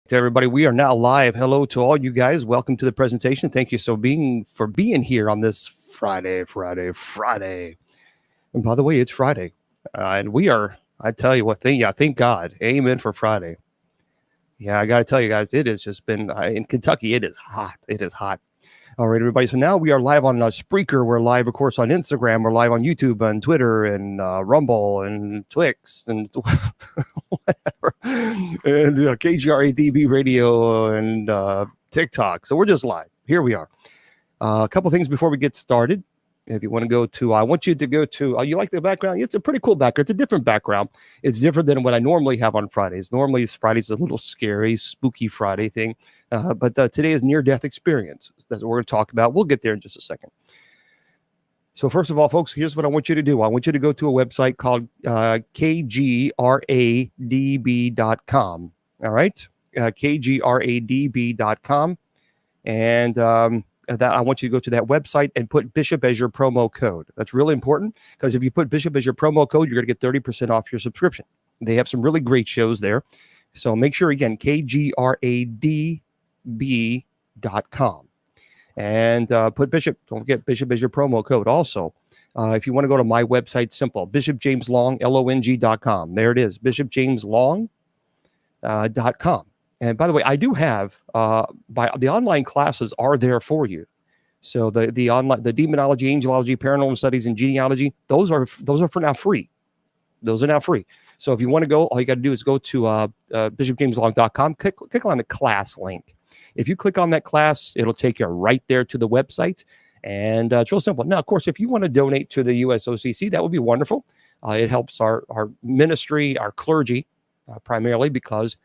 To everybody, we are now live. Hello to all you guys. Welcome to the presentation. Thank you for being here on this Friday. And by the way, it's Friday, and we are. I tell you what, thank God, amen for Friday. Yeah, I got to tell you guys, it has just been in Kentucky. It is hot. It is hot. All right, everybody. So now we are live on Spreaker. We're live, of course, on Instagram. We're live on YouTube and Twitter and Rumble and Twix and whatever. And KGRADB radio and TikTok. So we're just live. Here we are. A couple things before we get started. If you want to go to, I want you to go to, you like the background? It's a pretty cool background. It's a different background. It's different than what I normally have on Fridays. Normally, Friday's a little scary, spooky Friday thing. But today is near-death experience. That's what we're going to talk about. We'll get there in just a second. So first of all, folks, here's what I want you to do. I want you to go to a website called kgradb.com. All right? kgradb.com. And that I want you to go to that website and put Bishop as your promo code. That's really important because if you put Bishop as your promo code, you're going to get 30% off your subscription. They have some really great shows there. So make sure, again, kgradb.com. And put Bishop. Don't forget Bishop as your promo code. Also, if you want to go to my website, simple, bishopjameslong.com. There it is, bishopjameslong.com. And by the way, I do have the online classes are there for you. So the online, the demonology, angelology, paranormal studies, and genealogy, those are for now free. Those are now free. So if you want to go, all you got to do is go to bishopjameslong.com. Click on the class link. If you click on that class, it'll take you right there to the website. And it's real simple. Now, of course, if you want to donate to the USOCC, that would be wonderful. It helps our ministry, our clergy, primarily because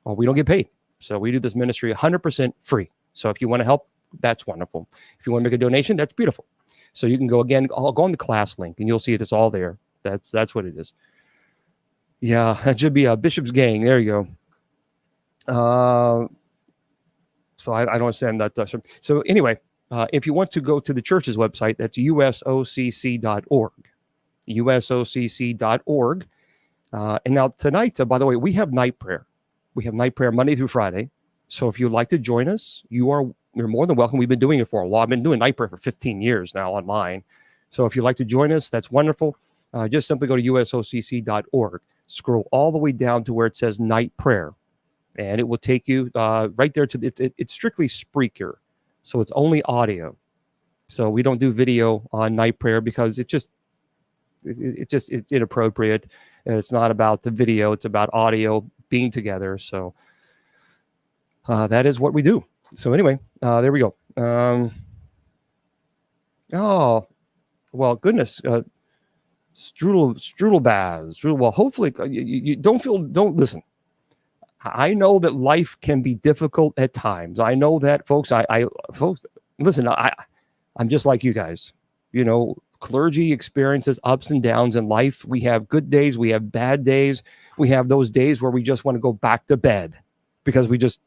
we don't get paid. So we do this ministry 100% free. So if you want to help, that's wonderful. If you want to make a donation, that's beautiful. So you can go again, I'll go on the class link and you'll see it's all there. That's what it is. Yeah, that should be a Bishop's Gang. There you go. So I don't understand that. So anyway, if you want to go to the church's website, that's usocc.org. usocc.org. And now tonight, by the way, we have night prayer. We have night prayer Monday through Friday. So if you'd like to join us, you're more than welcome. We've been doing it for a while. I've been doing night prayer for 15 years now online. So if you'd like to join us, that's wonderful. Just simply go to usocc.org. Scroll all the way down to where it says night prayer. And it will take you right there to it's strictly Spreaker. So it's only audio. So we don't do video on night prayer because it's inappropriate. It's not about the video. It's about audio being together. So that is what we do. So anyway, there we go. Oh, well, goodness. Strudel Baz. Well, hopefully you don't listen. I know that life can be difficult at times. I know that, folks. Folks, listen. I'm just like you guys. You know, clergy experiences ups and downs in life. We have good days. We have bad days. We have those days where we just want to go back to bed because we just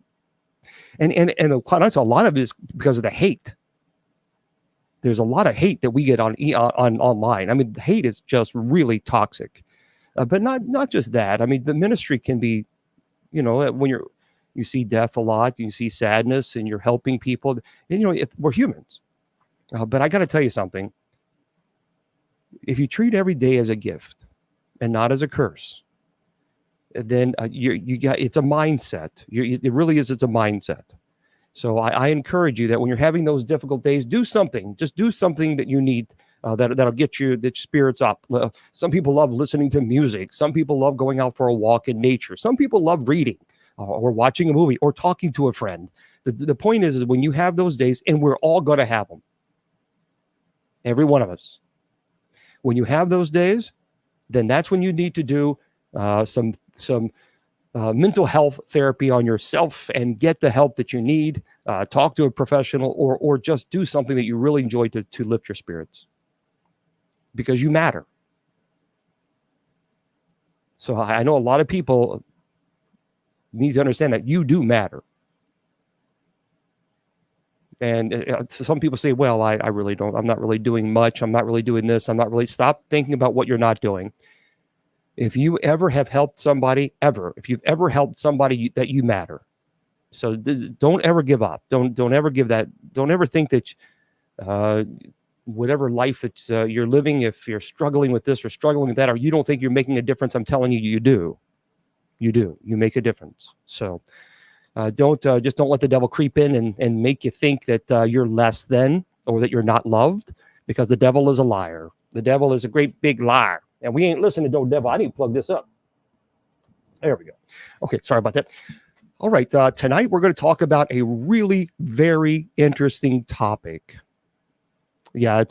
and quite honestly, a lot of it is because of the hate. There's a lot of hate that we get on online. I mean, hate is just really toxic, but not just that. I mean, the ministry can be. You know, when you see death a lot, you see sadness, and you're helping people. And, you know, we're humans. But I got to tell you something. If you treat every day as a gift and not as a curse, then you got it's a mindset. It really is. It's a mindset. So I encourage you that when you're having those difficult days, do something. Just do something that you need. That'll get you the spirits up. Some people love listening to music. Some people love going out for a walk in nature. Some people love reading or watching a movie or talking to a friend. The point is when you have those days, and we're all going to have them, every one of us. When you have those days, then that's when you need to do some mental health therapy on yourself and get the help that you need. Talk to a professional or just do something that you really enjoy to lift your spirits. Because you matter. So I know a lot of people need to understand that you do matter. And some people say, well, I really don't. I'm not really doing much. I'm not really doing this. I'm not really. Stop thinking about what you're not doing. If you ever have helped somebody, if you've ever helped somebody, that you matter. So don't ever give up. Don't ever give that. Don't ever think that whatever life that you're living, if you're struggling with this or struggling with that, or you don't think you're making a difference, I'm telling you, you do. You do. You make a difference. So don't let the devil creep in and make you think that you're less than or that you're not loved, because the devil is a liar. The devil is a great big liar. And we ain't listening to no devil. I need to plug this up. There we go. Okay, sorry about that. All right, tonight we're going to talk about a really very interesting topic. Yeah,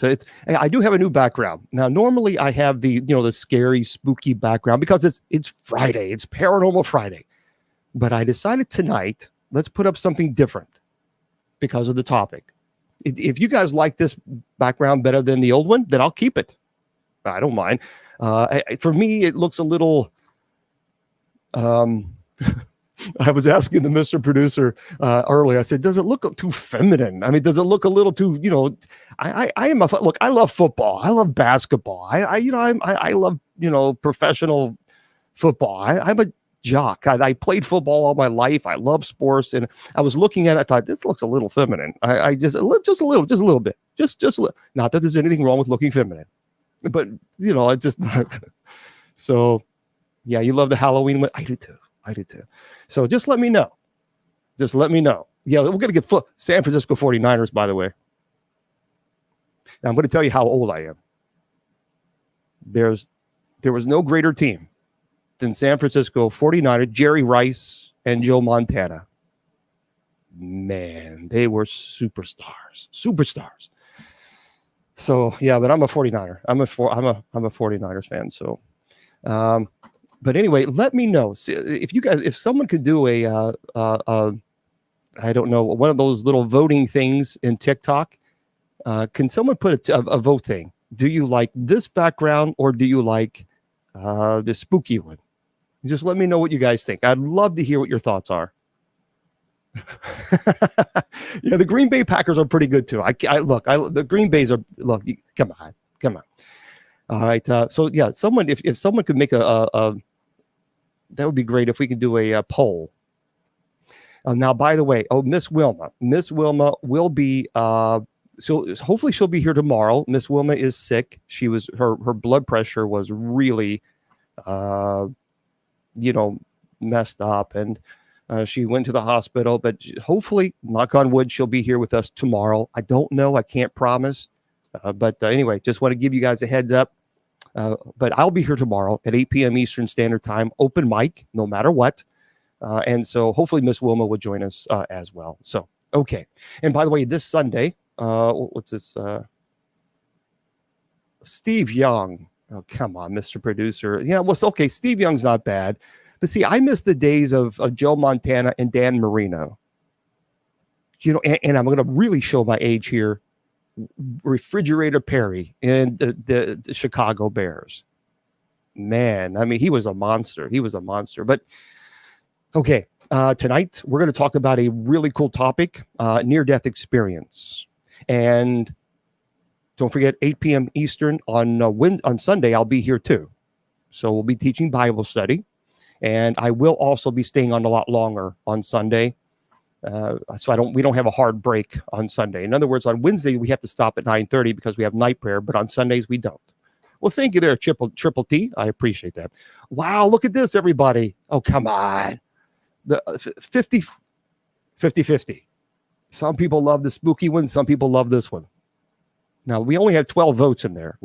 I do have a new background. Now, normally I have the scary, spooky background because it's Friday. It's Paranormal Friday. But I decided tonight, let's put up something different because of the topic. If you guys like this background better than the old one, then I'll keep it. I don't mind. For me, it looks a little... I was asking the Mr. Producer earlier. I said, "Does it look too feminine? I mean, does it look a little too? I am look. I love football. I love basketball. I love professional football. I'm a jock. I played football all my life. I love sports, and I was looking at it. I thought this looks a little feminine. I just a little bit. Just a little. Not that there's anything wrong with looking feminine, but I just so yeah. You love the Halloween one. I do too. So just let me know. Yeah, we're going to get San Francisco 49ers, by the way. Now, I'm going to tell you how old I am. There was no greater team than San Francisco 49ers, Jerry Rice and Joe Montana. Man, they were superstars. So, yeah, but I'm a 49er. I'm a 49ers fan, so but anyway, let me know if someone could do I don't know, one of those little voting things in TikTok. Can someone put a vote thing? Do you like this background or do you like the spooky one? Just let me know what you guys think. I'd love to hear what your thoughts are. Yeah, the Green Bay Packers are pretty good too. The Green Bays are come on. All right. So yeah, if someone could make a that would be great if we could do a poll. Now, by the way, Miss Wilma will be. So hopefully she'll be here tomorrow. Miss Wilma is sick. Her blood pressure was really, messed up, and she went to the hospital. But hopefully, knock on wood, she'll be here with us tomorrow. I don't know. I can't promise. But anyway, just want to give you guys a heads up. But I'll be here tomorrow at 8 p.m. Eastern Standard Time, open mic, no matter what. And so hopefully Miss Wilma will join us as well. So, okay. And by the way, this Sunday, what's this? Steve Young. Oh, come on, Mr. Producer. Yeah, well, okay, Steve Young's not bad. But see, I miss the days of Joe Montana and Dan Marino. And I'm going to really show my age here. Refrigerator Perry and the Chicago Bears. Man, I mean, he was a monster. But okay, tonight we're going to talk about a really cool topic, near-death experience. And don't forget, 8 p.m. Eastern on Sunday, I'll be here too. So we'll be teaching Bible study, and I will also be staying on a lot longer on Sunday. So we don't have a hard break on Sunday. In other words, on Wednesday, we have to stop at 9:30 because we have night prayer, but on Sundays, we don't. Well, thank you there, Triple T. I appreciate that. Wow, look at this, everybody. Oh, come on. The 50-50. Some people love the spooky one. Some people love this one. Now, we only had 12 votes in there.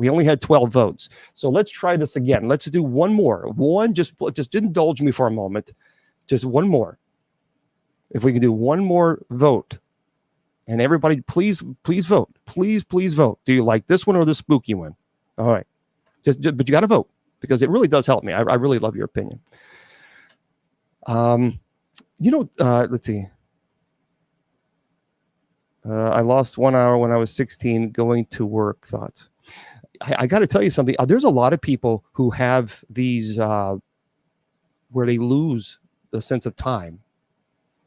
So let's try this again. Let's do one more. Just indulge me for a moment. Just one more. If we can do one more vote, and everybody, please vote. Please vote. Do you like this one or the spooky one? All right. But you got to vote because it really does help me. I really love your opinion. Let's see. I lost 1 hour when I was 16 going to work. Thoughts. I got to tell you something. There's a lot of people who have these where they lose the sense of time.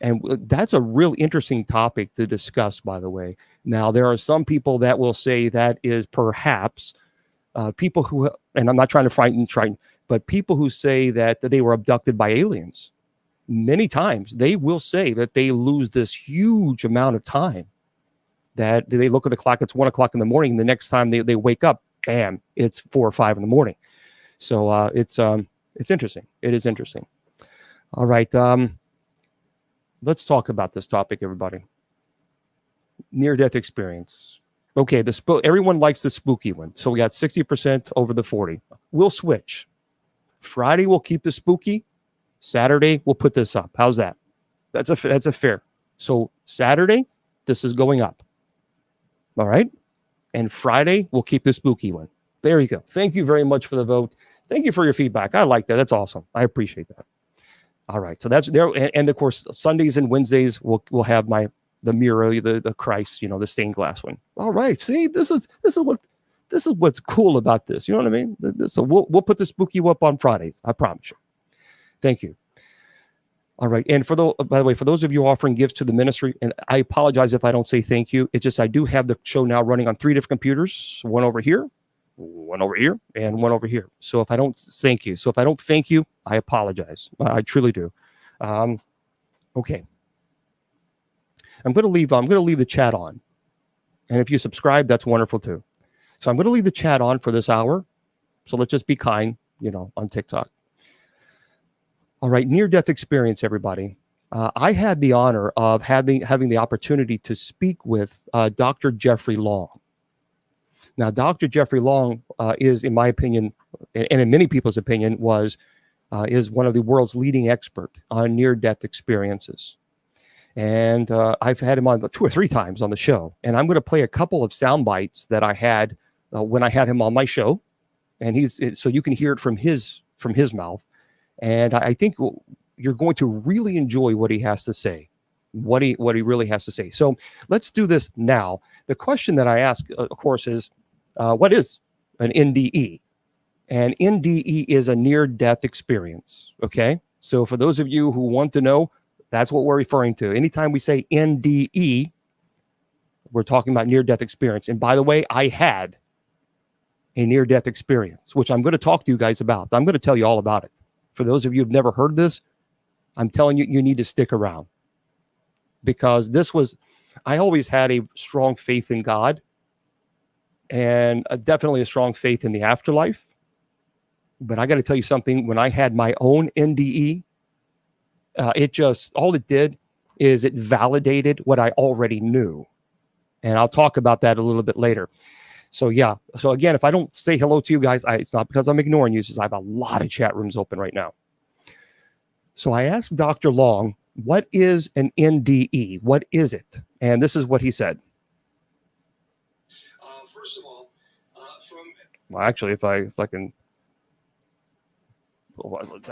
And that's a real interesting topic to discuss, by the way. Now, there are some people that will say that is perhaps people who, and I'm not trying to frighten, but people who say that they were abducted by aliens. many times they will say that they lose this huge amount of time, that they look at the clock, it's 1 o'clock in the morning. The next time they wake up, bam, it's 4 or 5 in the morning. So it's interesting. It is interesting. All right. Let's talk about this topic, everybody. Near-death experience. Okay, everyone likes the spooky one. So we got 60% over the 40. We'll switch. Friday we'll keep the spooky. Saturday we'll put this up. How's that? That's a fair. So Saturday, this is going up. All right. And Friday we'll keep the spooky one. There you go. Thank you very much for the vote. Thank you for your feedback. I like that. That's awesome. I appreciate that. All right. So that's there. And of course, Sundays and Wednesdays we'll have the mirror, the Christ, the stained glass one. All right. See, this is what's cool about this. You know what I mean? So we'll put the spooky up on Fridays. I promise you. Thank you. All right. And by the way, for those of you offering gifts to the ministry, and I apologize if I don't say thank you. It's just I do have the show now running on 3 different computers, one over here, and one over here. So if I don't thank you, I apologize. I truly do. Okay. I'm going to leave the chat on. And if you subscribe, that's wonderful too. So I'm going to leave the chat on for this hour. So let's just be kind, on TikTok. All right. Near-death experience, everybody. I had the honor of having the opportunity to speak with Dr. Jeffrey Long. Now, Dr. Jeffrey Long is, in my opinion, and in many people's opinion, is one of the world's leading expert on near-death experiences. And I've had him on 2 or 3 times on the show. And I'm going to play a couple of sound bites that I had when I had him on my show. And so you can hear it from his mouth. And I think you're going to really enjoy what he has to say, what he really has to say. So let's do this now. The question that I ask, of course, is what is an NDE? An NDE is a near-death experience. Okay. So for those of you who want to know, that's what we're referring to. Anytime we say NDE, we're talking about near-death experience. And by the way, I had a near-death experience, which I'm going to talk to you guys about. I'm going to tell you all about it. For those of you who've never heard this, I'm telling you, you need to stick around. Because I always had a strong faith in God and definitely a strong faith in the afterlife. But I got to tell you something, when I had my own NDE, all it did is it validated what I already knew. And I'll talk about that a little bit later. So yeah. So again, if I don't say hello to you guys, it's not because I'm ignoring you. It's just I have a lot of chat rooms open right now. So I asked Dr. Long, what is an NDE? What is it? And this is what he said. First of all, well, actually, if I can,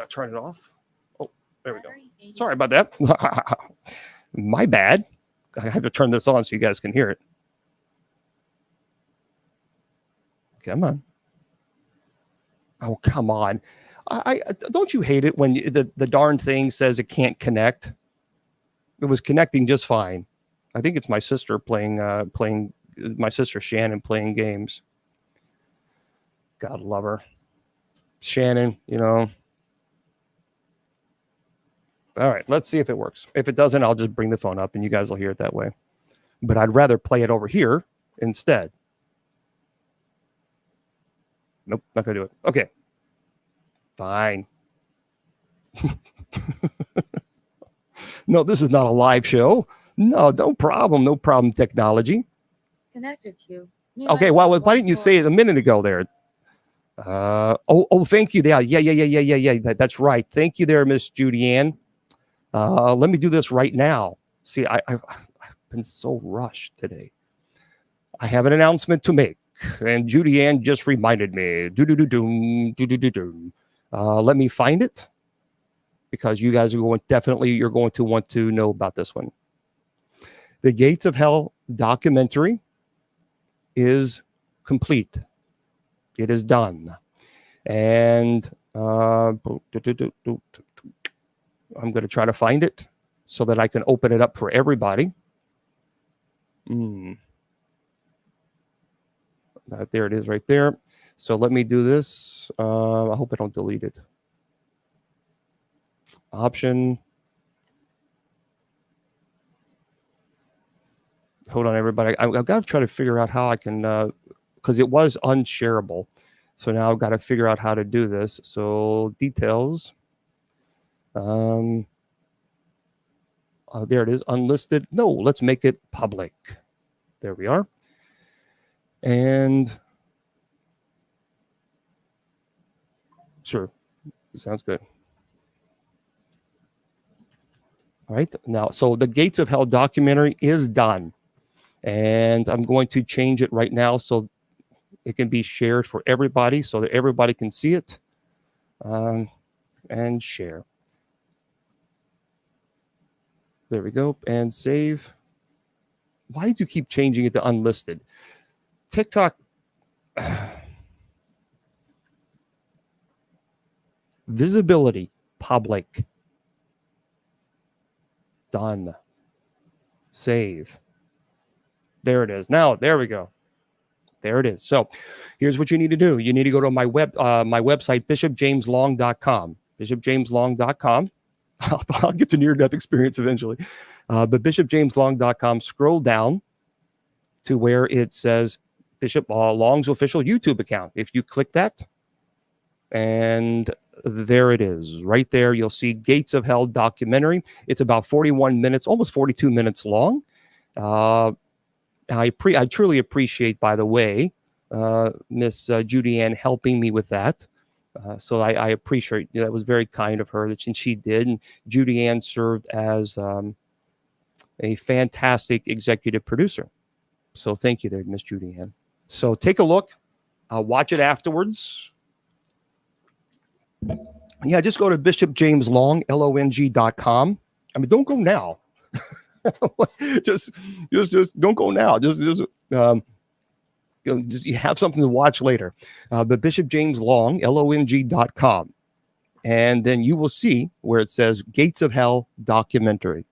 turn it off. There we go. Sorry about that. My bad. I have to turn this on so you guys can hear it. Come on. Oh, come on. I don't you hate it when the darn thing says it can't connect? It was connecting just fine. I think it's my sister playing my sister Shannon playing games. God love her. Shannon, All right, let's see if it works. If it doesn't, I'll just bring the phone up and you guys will hear it that way. But I'd rather play it over here instead. Nope, not going to do it. Okay. Fine. No, this is not a live show. No problem. No problem, technology. Connected to. Okay, well, why didn't you say it a minute ago there? Thank you. Yeah. That's right. Thank you there, Miss Judy Ann. Let me do this right now. See, I've been so rushed today. I have an announcement to make, and Judy Ann just reminded me. Let me find it, because you guys are you're going to want to know about this one. The Gates of Hell documentary is complete. It is done. And I'm going to try to find it so that I can open it up for everybody. There it is right there. So let me do this. I hope I don't delete it. Option. hold on, everybody. I've got to try to figure out how I can, because it was unshareable. So now I've got to figure out how to do this. So details. There it is, unlisted. No, let's make it public. There we are. And sure, sounds good. All right, now, so the Gates of Hell documentary is done. And I'm going to change it right now so it can be shared for everybody so that everybody can see it. And share. There we go. And save. Why did you keep changing it to unlisted? TikTok. Visibility. Public. Done. Save. There it is. Now, there we go. There it is. So here's what you need to do. You need to go to my website, bishopjameslong.com. bishopjameslong.com. I'll get to near-death experience eventually. But bishopjameslong.com, scroll down to where it says Bishop Long's official YouTube account. If you click that, and there it is. Right there, you'll see Gates of Hell documentary. It's about 41 minutes, almost 42 minutes long. I truly appreciate, by the way, Miss Judy Ann helping me with that. So I appreciate that. Was very kind of her that she did. And Judy Ann served as a fantastic executive producer. So thank you there, Miss Judy Ann. So take a look. Watch it afterwards. Yeah, just go to bishopjameslong.com. I mean, don't go now. just don't go now. Just you have something to watch later. But bishopjameslong.com, and then you will see where it says Gates of Hell documentary.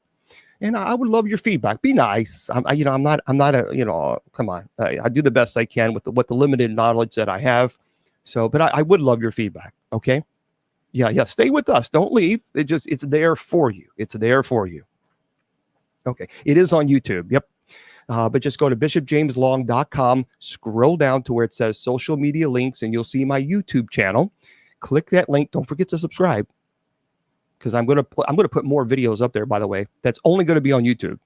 And I would love your feedback. Be nice. I'm not a, come on. I do the best I can with the limited knowledge that I have. So, but I would love your feedback. Okay. Yeah. Stay with us. Don't leave. It's there for you. It's there for you. Okay. It is on YouTube. Yep. But just go to bishopjameslong.com, scroll down to where it says social media links, and you'll see my YouTube channel. Click that link. Don't forget to subscribe, because I'm going to put more videos up there, by the way. That's only going to be on YouTube.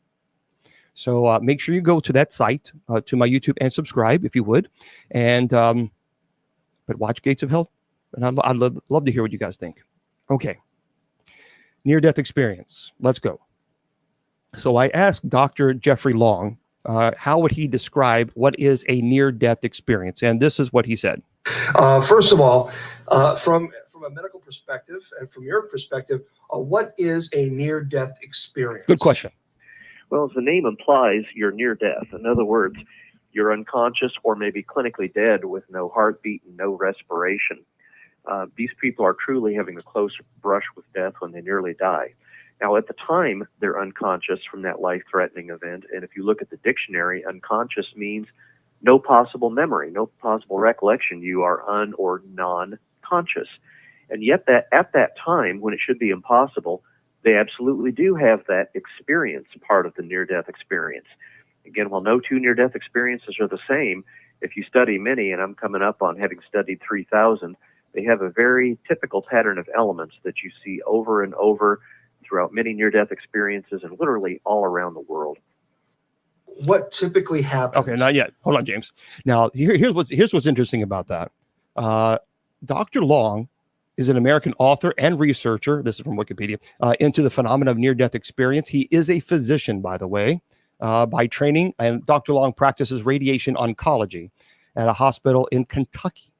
So make sure you go to that site, to my YouTube, and subscribe if you would. And but watch Gates of Hell, and I'd love to hear what you guys think. Okay. Near-death experience. Let's go. So I asked Dr. Jeffrey Long, how would he describe what is a near-death experience? And this is what he said. First of all, from a medical perspective and from your perspective, what is a near-death experience? Good question. Well, as the name implies, you're near death. In other words, you're unconscious or maybe clinically dead with no heartbeat and no respiration. These people are truly having a close brush with death when they nearly die. Now, at the time, they're unconscious from that life-threatening event. And if you look at the dictionary, unconscious means no possible memory, no possible recollection. You are or non-conscious. And yet at that time, when it should be impossible, they absolutely do have that experience, part of the near-death experience. Again, while no two near-death experiences are the same, if you study many, and I'm coming up on having studied 3,000, they have a very typical pattern of elements that you see over and over throughout many near-death experiences and literally all around the world. What typically happens? Okay, not yet. Hold on, James. Now, here's what's interesting about that. Dr. Long is an American author and researcher. This is from Wikipedia, into the phenomena of near-death experience. He is a physician, by the way, by training, and Dr. Long practices radiation oncology at a hospital in Kentucky.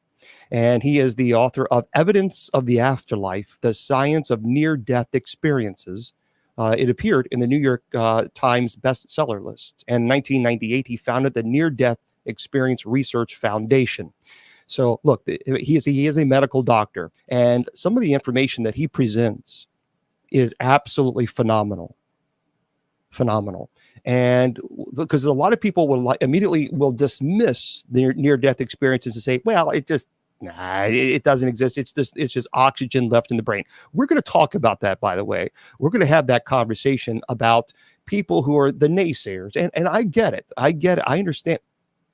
And he is the author of Evidence of the Afterlife, The Science of Near-Death Experiences. It appeared in the New York Times bestseller list. And in 1998, he founded the Near-Death Experience Research Foundation. So, look, he is a medical doctor. And some of the information that he presents is absolutely phenomenal. Phenomenal. And because a lot of people will immediately dismiss their near-death experiences and say, well, it doesn't exist. It's just oxygen left in the brain. We're going to talk about that, by the way. We're going to have that conversation about people who are the naysayers, and I get it. I understand.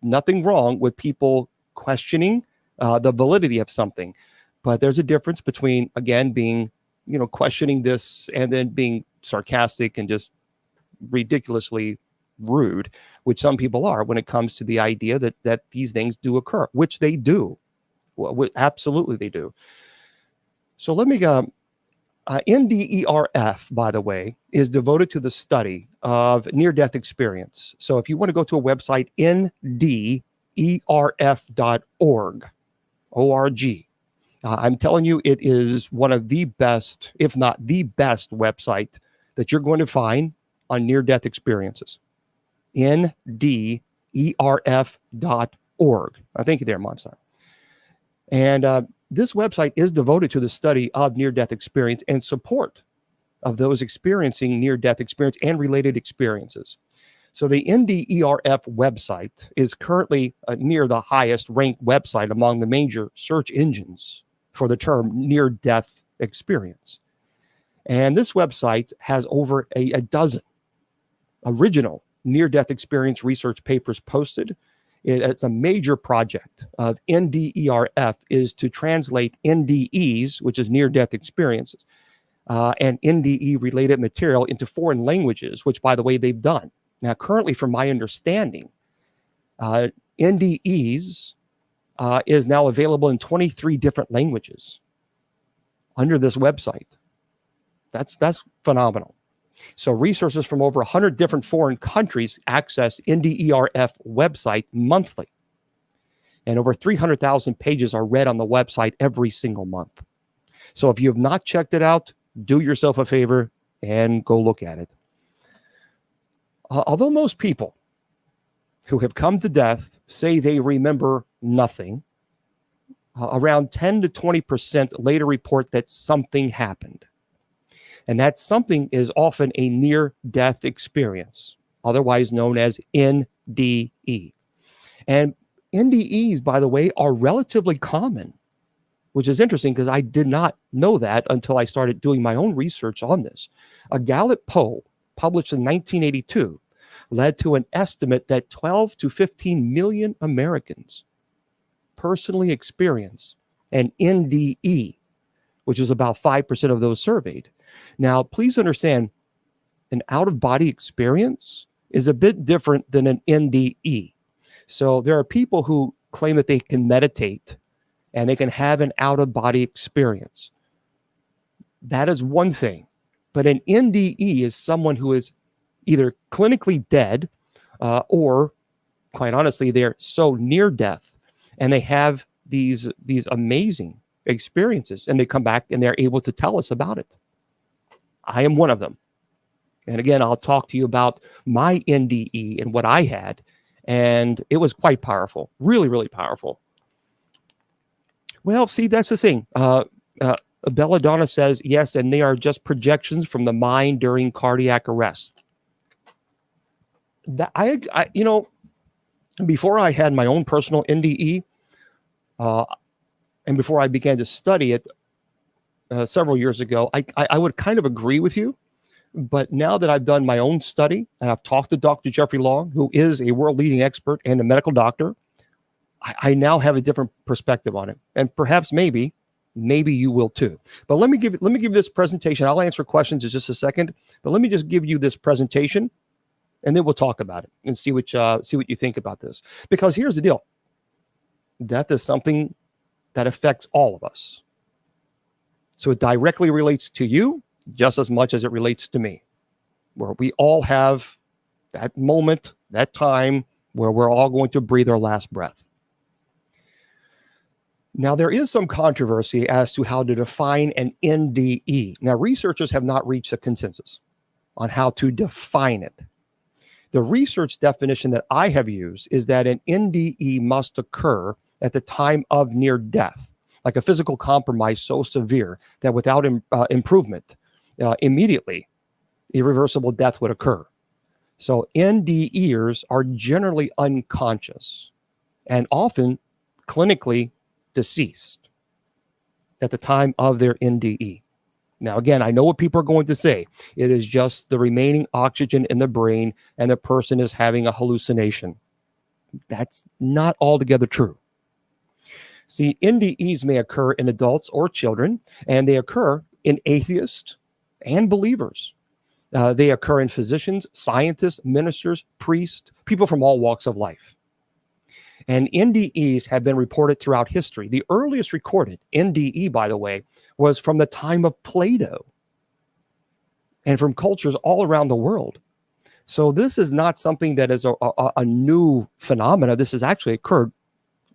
Nothing wrong with people questioning the validity of something, but there's a difference between, again, being, questioning this and then being sarcastic and just ridiculously rude, which some people are when it comes to the idea that these things do occur, which they do. Well, absolutely they do. So let me go. NDERF, by the way, is devoted to the study of near-death experience. So if you want to go to a website, nderf.org, O-R-G, I'm telling you, it is one of the best, if not the best website that you're going to find on near-death experiences. nderf.org. Thank you there, Monson. And this website is devoted to the study of near-death experience and support of those experiencing near-death experience and related experiences. So the NDERF website is currently near the highest ranked website among the major search engines for the term near-death experience. And this website has over a dozen original near-death experience research papers posted. It's a major project of NDERF is to translate NDEs, which is near-death experiences, and NDE-related material into foreign languages, which, by the way, they've done. Now, currently, from my understanding, NDEs is now available in 23 different languages under this website. That's phenomenal. So researchers from over 100 different foreign countries access NDERF website monthly. And over 300,000 pages are read on the website every single month. So if you have not checked it out, do yourself a favor and go look at it. Although most people who have come to death say they remember nothing, around 10 to 20% later report that something happened. And that something is often a near-death experience, otherwise known as NDE. And NDEs, by the way, are relatively common, which is interesting because I did not know that until I started doing my own research on this. A Gallup poll published in 1982 led to an estimate that 12 to 15 million Americans personally experience an NDE, which is about 5% of those surveyed. Now, please understand, an out-of-body experience is a bit different than an NDE. So there are people who claim that they can meditate and they can have an out-of-body experience. That is one thing. But an NDE is someone who is either clinically dead or, quite honestly, they're so near death and they have these amazing experiences and they come back and they're able to tell us about it. I am one of them. And again, I'll talk to you about my NDE and what I had. And it was quite powerful. Really, really powerful. Well, see, that's the thing. Belladonna says, yes, and they are just projections from the mind during cardiac arrest. That I before I had my own personal NDE, and before I began to study it several years ago, I would kind of agree with you. But now that I've done my own study and I've talked to Dr. Jeffrey Long, who is a world-leading expert and a medical doctor, I now have a different perspective on it. And perhaps maybe you will too. But let me give you this presentation. I'll answer questions in just a second. But let me just give you this presentation, and then we'll talk about it and see what you think about this. Because here's the deal: death is something that affects all of us. So it directly relates to you just as much as it relates to me, where we all have that moment, that time where we're all going to breathe our last breath. Now, there is some controversy as to how to define an NDE. Now, researchers have not reached a consensus on how to define it. The research definition that I have used is that an NDE must occur at the time of near death, like a physical compromise so severe that without improvement, immediately irreversible death would occur. So NDEers are generally unconscious and often clinically deceased at the time of their NDE. Now, again, I know what people are going to say. It is just the remaining oxygen in the brain and the person is having a hallucination. That's not altogether true. See, NDEs may occur in adults or children, and they occur in atheists and believers. They occur in physicians, scientists, ministers, priests, people from all walks of life. And NDEs have been reported throughout history. The earliest recorded NDE, by the way, was from the time of Plato and from cultures all around the world. So this is not something that is a new phenomena. This has actually occurred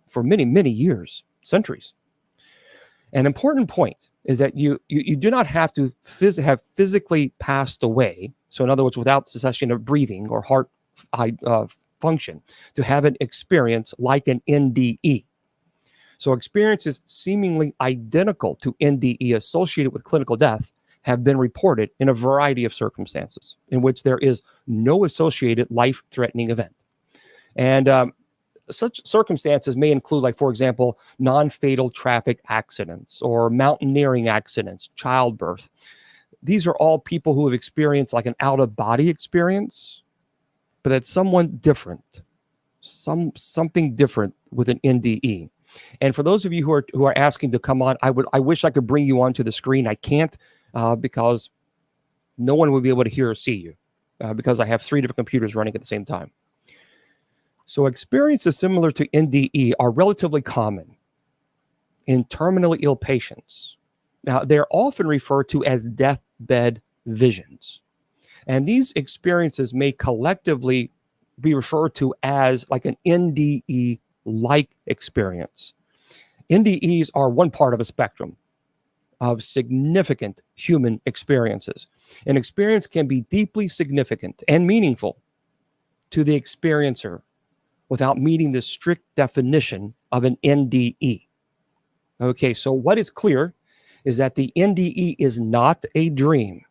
for many, many years, centuries. An important point is that you do not have to have physically passed away. So in other words, without cessation of breathing or heart function to have an experience like an NDE. So experiences seemingly identical to NDE associated with clinical death have been reported in a variety of circumstances in which there is no associated life-threatening event. And such circumstances may include, like, for example, non-fatal traffic accidents or mountaineering accidents, childbirth. These are all people who have experienced like an out-of-body experience, but that's someone different, something different with an NDE. And for those of you who are asking to come on, I wish I could bring you onto the screen. I can't because no one would be able to hear or see you because I have 3 different computers running at the same time. So experiences similar to NDE are relatively common in terminally ill patients. Now, they're often referred to as deathbed visions. And these experiences may collectively be referred to as like an NDE-like experience. NDEs are one part of a spectrum of significant human experiences. An experience can be deeply significant and meaningful to the experiencer without meeting the strict definition of an NDE. Okay, so what is clear is that the NDE is not a dream.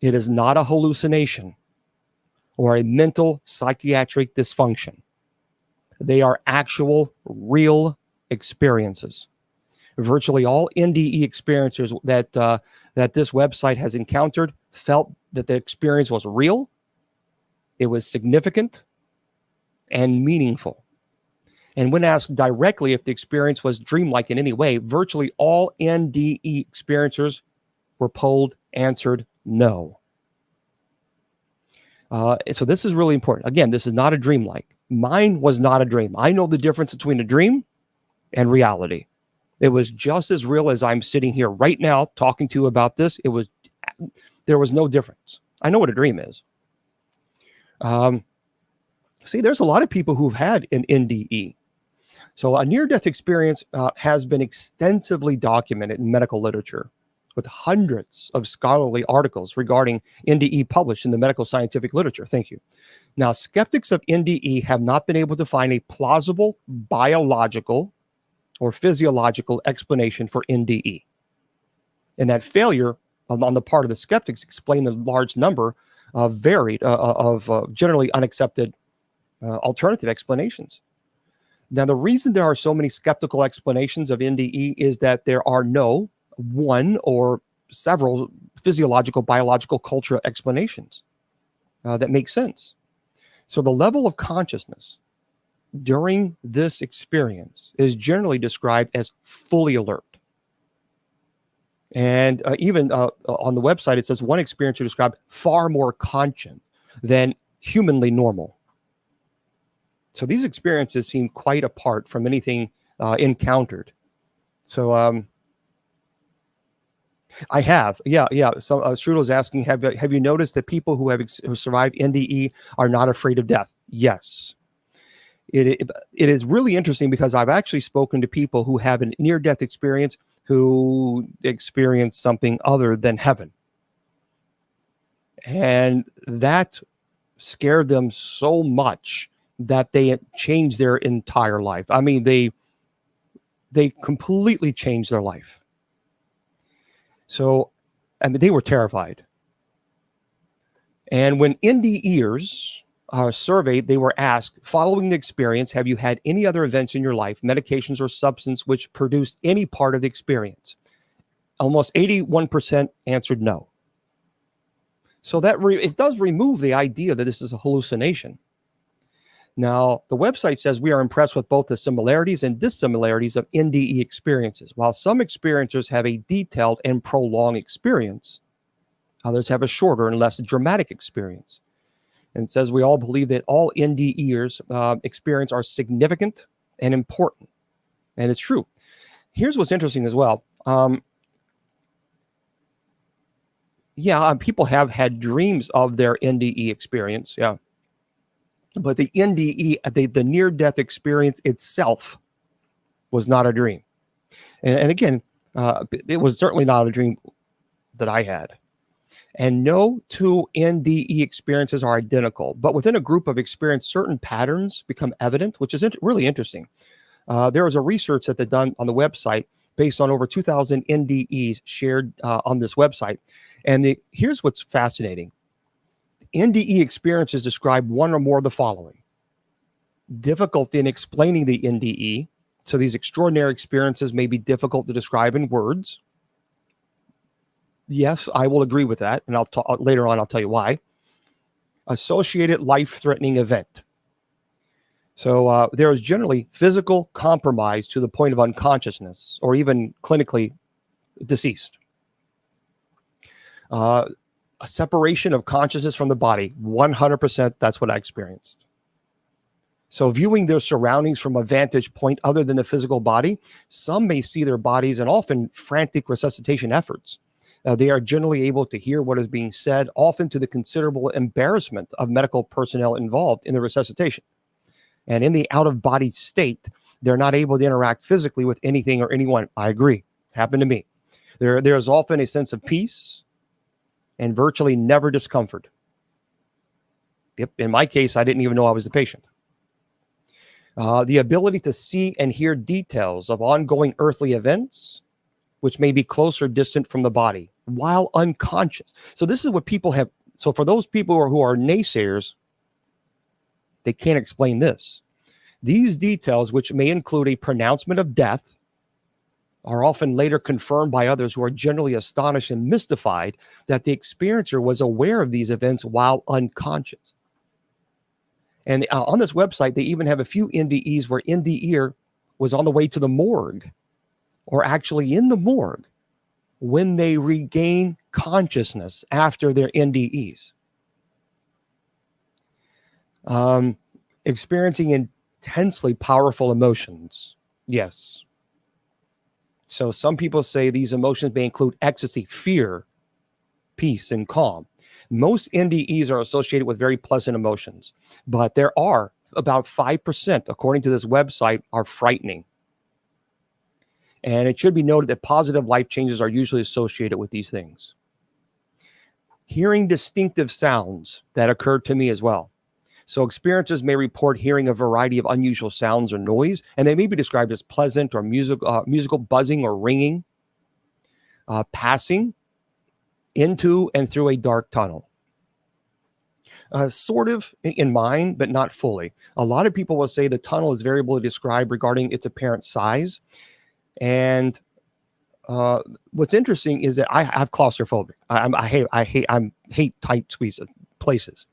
It is not a hallucination or a mental psychiatric dysfunction. They are actual, real experiences. Virtually all NDE experiencers that this website has encountered felt that the experience was real, it was significant, and meaningful. And when asked directly if the experience was dreamlike in any way, virtually all NDE experiencers were polled, answered no. So this is really important. Again, this is not a dreamlike. Mine was not a dream. I know the difference between a dream and reality. It was just as real as I'm sitting here right now talking to you about this. There was no difference. I know what a dream is. See, there's a lot of people who've had an NDE. So a near-death experience has been extensively documented in medical literature, with hundreds of scholarly articles regarding NDE published in the medical scientific literature. Thank you. Now, skeptics of NDE have not been able to find a plausible biological or physiological explanation for NDE. And that failure on the part of the skeptics explain the large number of generally unaccepted alternative explanations. Now, the reason there are so many skeptical explanations of NDE is that there are no one or several physiological, biological, cultural explanations that make sense. So the level of consciousness during this experience is generally described as fully alert. And even on the website, it says one experiencer described far more conscious than humanly normal. So these experiences seem quite apart from anything encountered. So I have, yeah. So Strudel's asking, have you noticed that people who survived NDE are not afraid of death? Yes. It is really interesting because I've actually spoken to people who have a near-death experience who experience something other than heaven. And that scared them so much that they changed their entire life. I mean, they completely changed their life. So, I mean, they were terrified. And when NDEers surveyed, they were asked, following the experience, have you had any other events in your life, medications or substance, which produced any part of the experience? almost 81% answered no. So that it does remove the idea that this is a hallucination. Now, the website says we are impressed with both the similarities and dissimilarities of NDE experiences. While some experiencers have a detailed and prolonged experience, others have a shorter and less dramatic experience. And it says we all believe that all NDEers experience are significant and important. And it's true. Here's what's interesting as well. People have had dreams of their NDE experience. Yeah. But the NDE, the near-death experience itself was not a dream. And again, it was certainly not a dream that I had. And no two NDE experiences are identical. But within a group of experience, certain patterns become evident, which is really interesting. There was a research that they done on the website based on over 2,000 NDEs shared on this website. And here's what's fascinating. NDE experiences describe one or more of the following: difficulty in explaining the NDE. So these extraordinary experiences may be difficult to describe in words. Yes, I will agree with that. And later on, I'll tell you why. Associated life-threatening event. So there is generally physical compromise to the point of unconsciousness or even clinically deceased. A separation of consciousness from the body, 100%, that's what I experienced. So viewing their surroundings from a vantage point other than the physical body, some may see their bodies and often frantic resuscitation efforts. They are generally able to hear what is being said, often to the considerable embarrassment of medical personnel involved in the resuscitation. And in the out-of-body state, they're not able to interact physically with anything or anyone. I agree. Happened to me. There's often a sense of peace and virtually never discomfort. Yep. In my case, I didn't even know I was the patient. The ability to see and hear details of ongoing earthly events, which may be close or distant from the body, while unconscious. So this is what people have. So for those people who are naysayers, they can't explain this. These details, which may include a pronouncement of death, are often later confirmed by others who are generally astonished and mystified that the experiencer was aware of these events while unconscious. And on this website, they even have a few NDEs where NDEer was on the way to the morgue or actually in the morgue when they regain consciousness after their NDEs. Experiencing intensely powerful emotions. Yes. So some people say these emotions may include ecstasy, fear, peace, and calm. Most NDEs are associated with very pleasant emotions, but there are about 5%, according to this website, are frightening. And it should be noted that positive life changes are usually associated with these things. Hearing distinctive sounds, that occurred to me as well. So experiencers may report hearing a variety of unusual sounds or noise, and they may be described as pleasant or musical buzzing or ringing, passing into and through a dark tunnel. Sort of in mind, but not fully. A lot of people will say the tunnel is variable to describe regarding its apparent size. And what's interesting is that I have claustrophobic. I hate tight squeeze places.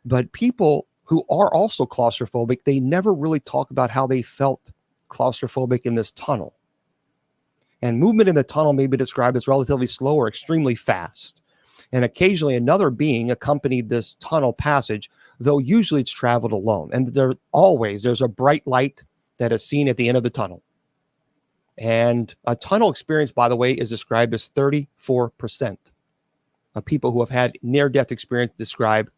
But people who are also claustrophobic, they never really talk about how they felt claustrophobic in this tunnel. And movement in the tunnel may be described as relatively slow or extremely fast. And occasionally another being accompanied this tunnel passage, though usually it's traveled alone. And there's a bright light that is seen at the end of the tunnel. And a tunnel experience, by the way, is described as 34% of people who have had near-death experience describe.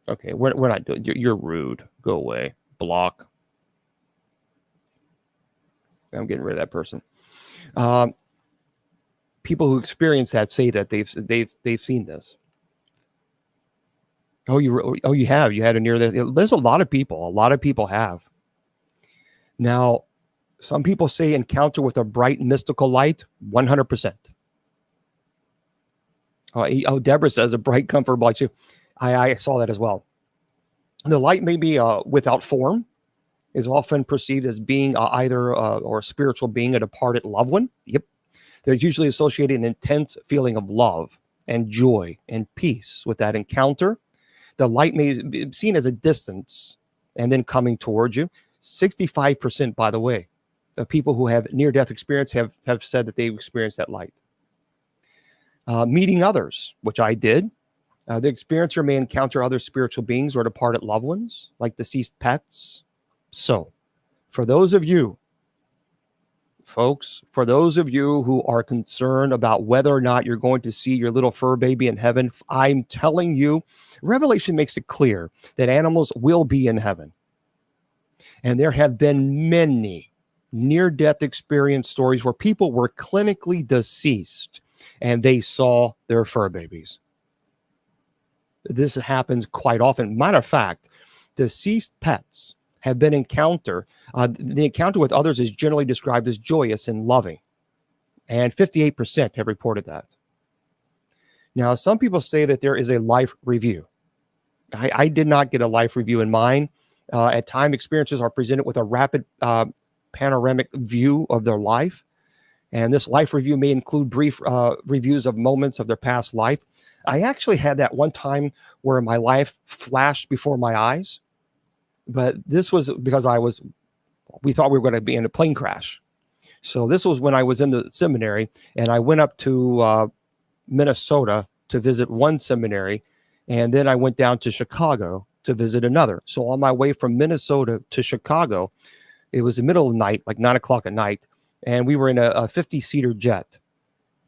Okay, we're not doing. You're rude. Go away. Block. I'm getting rid of that person. People who experience that say that they've seen this. You have. You had a near-death. There's a lot of people. A lot of people have. Now, some people say encounter with a bright mystical light. 100%. Oh, Deborah says a bright, comfortable light too. I saw that as well. The light may be without form, is often perceived as being either or a spiritual being, a departed loved one. Yep. There's usually associated an intense feeling of love and joy and peace with that encounter. The light may be seen as a distance and then coming towards you. 65%, by the way, of people who have near-death experience have said that they've experienced that light. Meeting others, which I did. The experiencer may encounter other spiritual beings or departed loved ones, like deceased pets. So, for those of you, folks, for those of you who are concerned about whether or not you're going to see your little fur baby in heaven, I'm telling you, Revelation makes it clear that animals will be in heaven. And there have been many near-death experience stories where people were clinically deceased and they saw their fur babies. This happens quite often. Matter of fact, deceased pets have been encountered. The encounter with others is generally described as joyous and loving. And 58% have reported that. Now, some people say that there is a life review. I did not get a life review in mine. At times, experiencers are presented with a rapid panoramic view of their life. And this life review may include brief reviews of moments of their past life. I actually had that one time where my life flashed before my eyes. But this was because we thought we were going to be in a plane crash. So this was when I was in the seminary, and I went up to Minnesota to visit one seminary, and then I went down to Chicago to visit another. So on my way from Minnesota to Chicago, it was the middle of the night, like 9 o'clock at night, and we were in a 50-seater jet.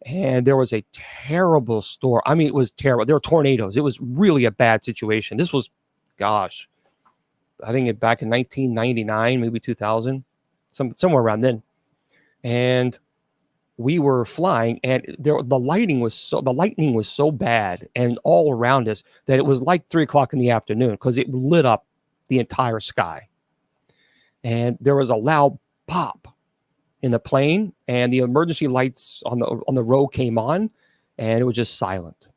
And there was a terrible storm. I mean, it was terrible. There were tornadoes. It was really a bad situation. This was, gosh, I think back in 1999, maybe 2000, somewhere around then. And we were flying, and the lightning was so bad and all around us that it was like 3 o'clock in the afternoon because it lit up the entire sky. And there was a loud pop in the plane, and the emergency lights on the road came on, and it was just silent.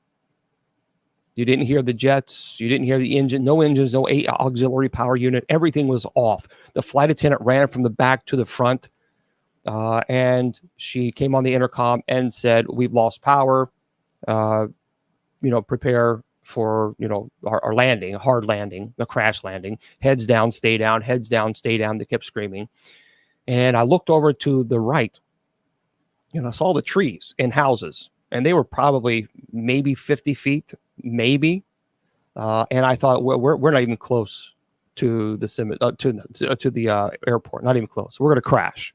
You didn't hear the jets. You didn't hear the engine. No engines, no auxiliary power unit. Everything was off. The flight attendant ran from the back to the front, and she came on the intercom and said, "We've lost power. Prepare for our landing, a hard landing, the crash landing. Heads down, stay down. Heads down, stay down." They kept screaming, and I looked over to the right, and I saw the trees and houses, and they were probably maybe 50 feet. Maybe, and I thought we're not even close to the airport. Not even close. We're going to crash,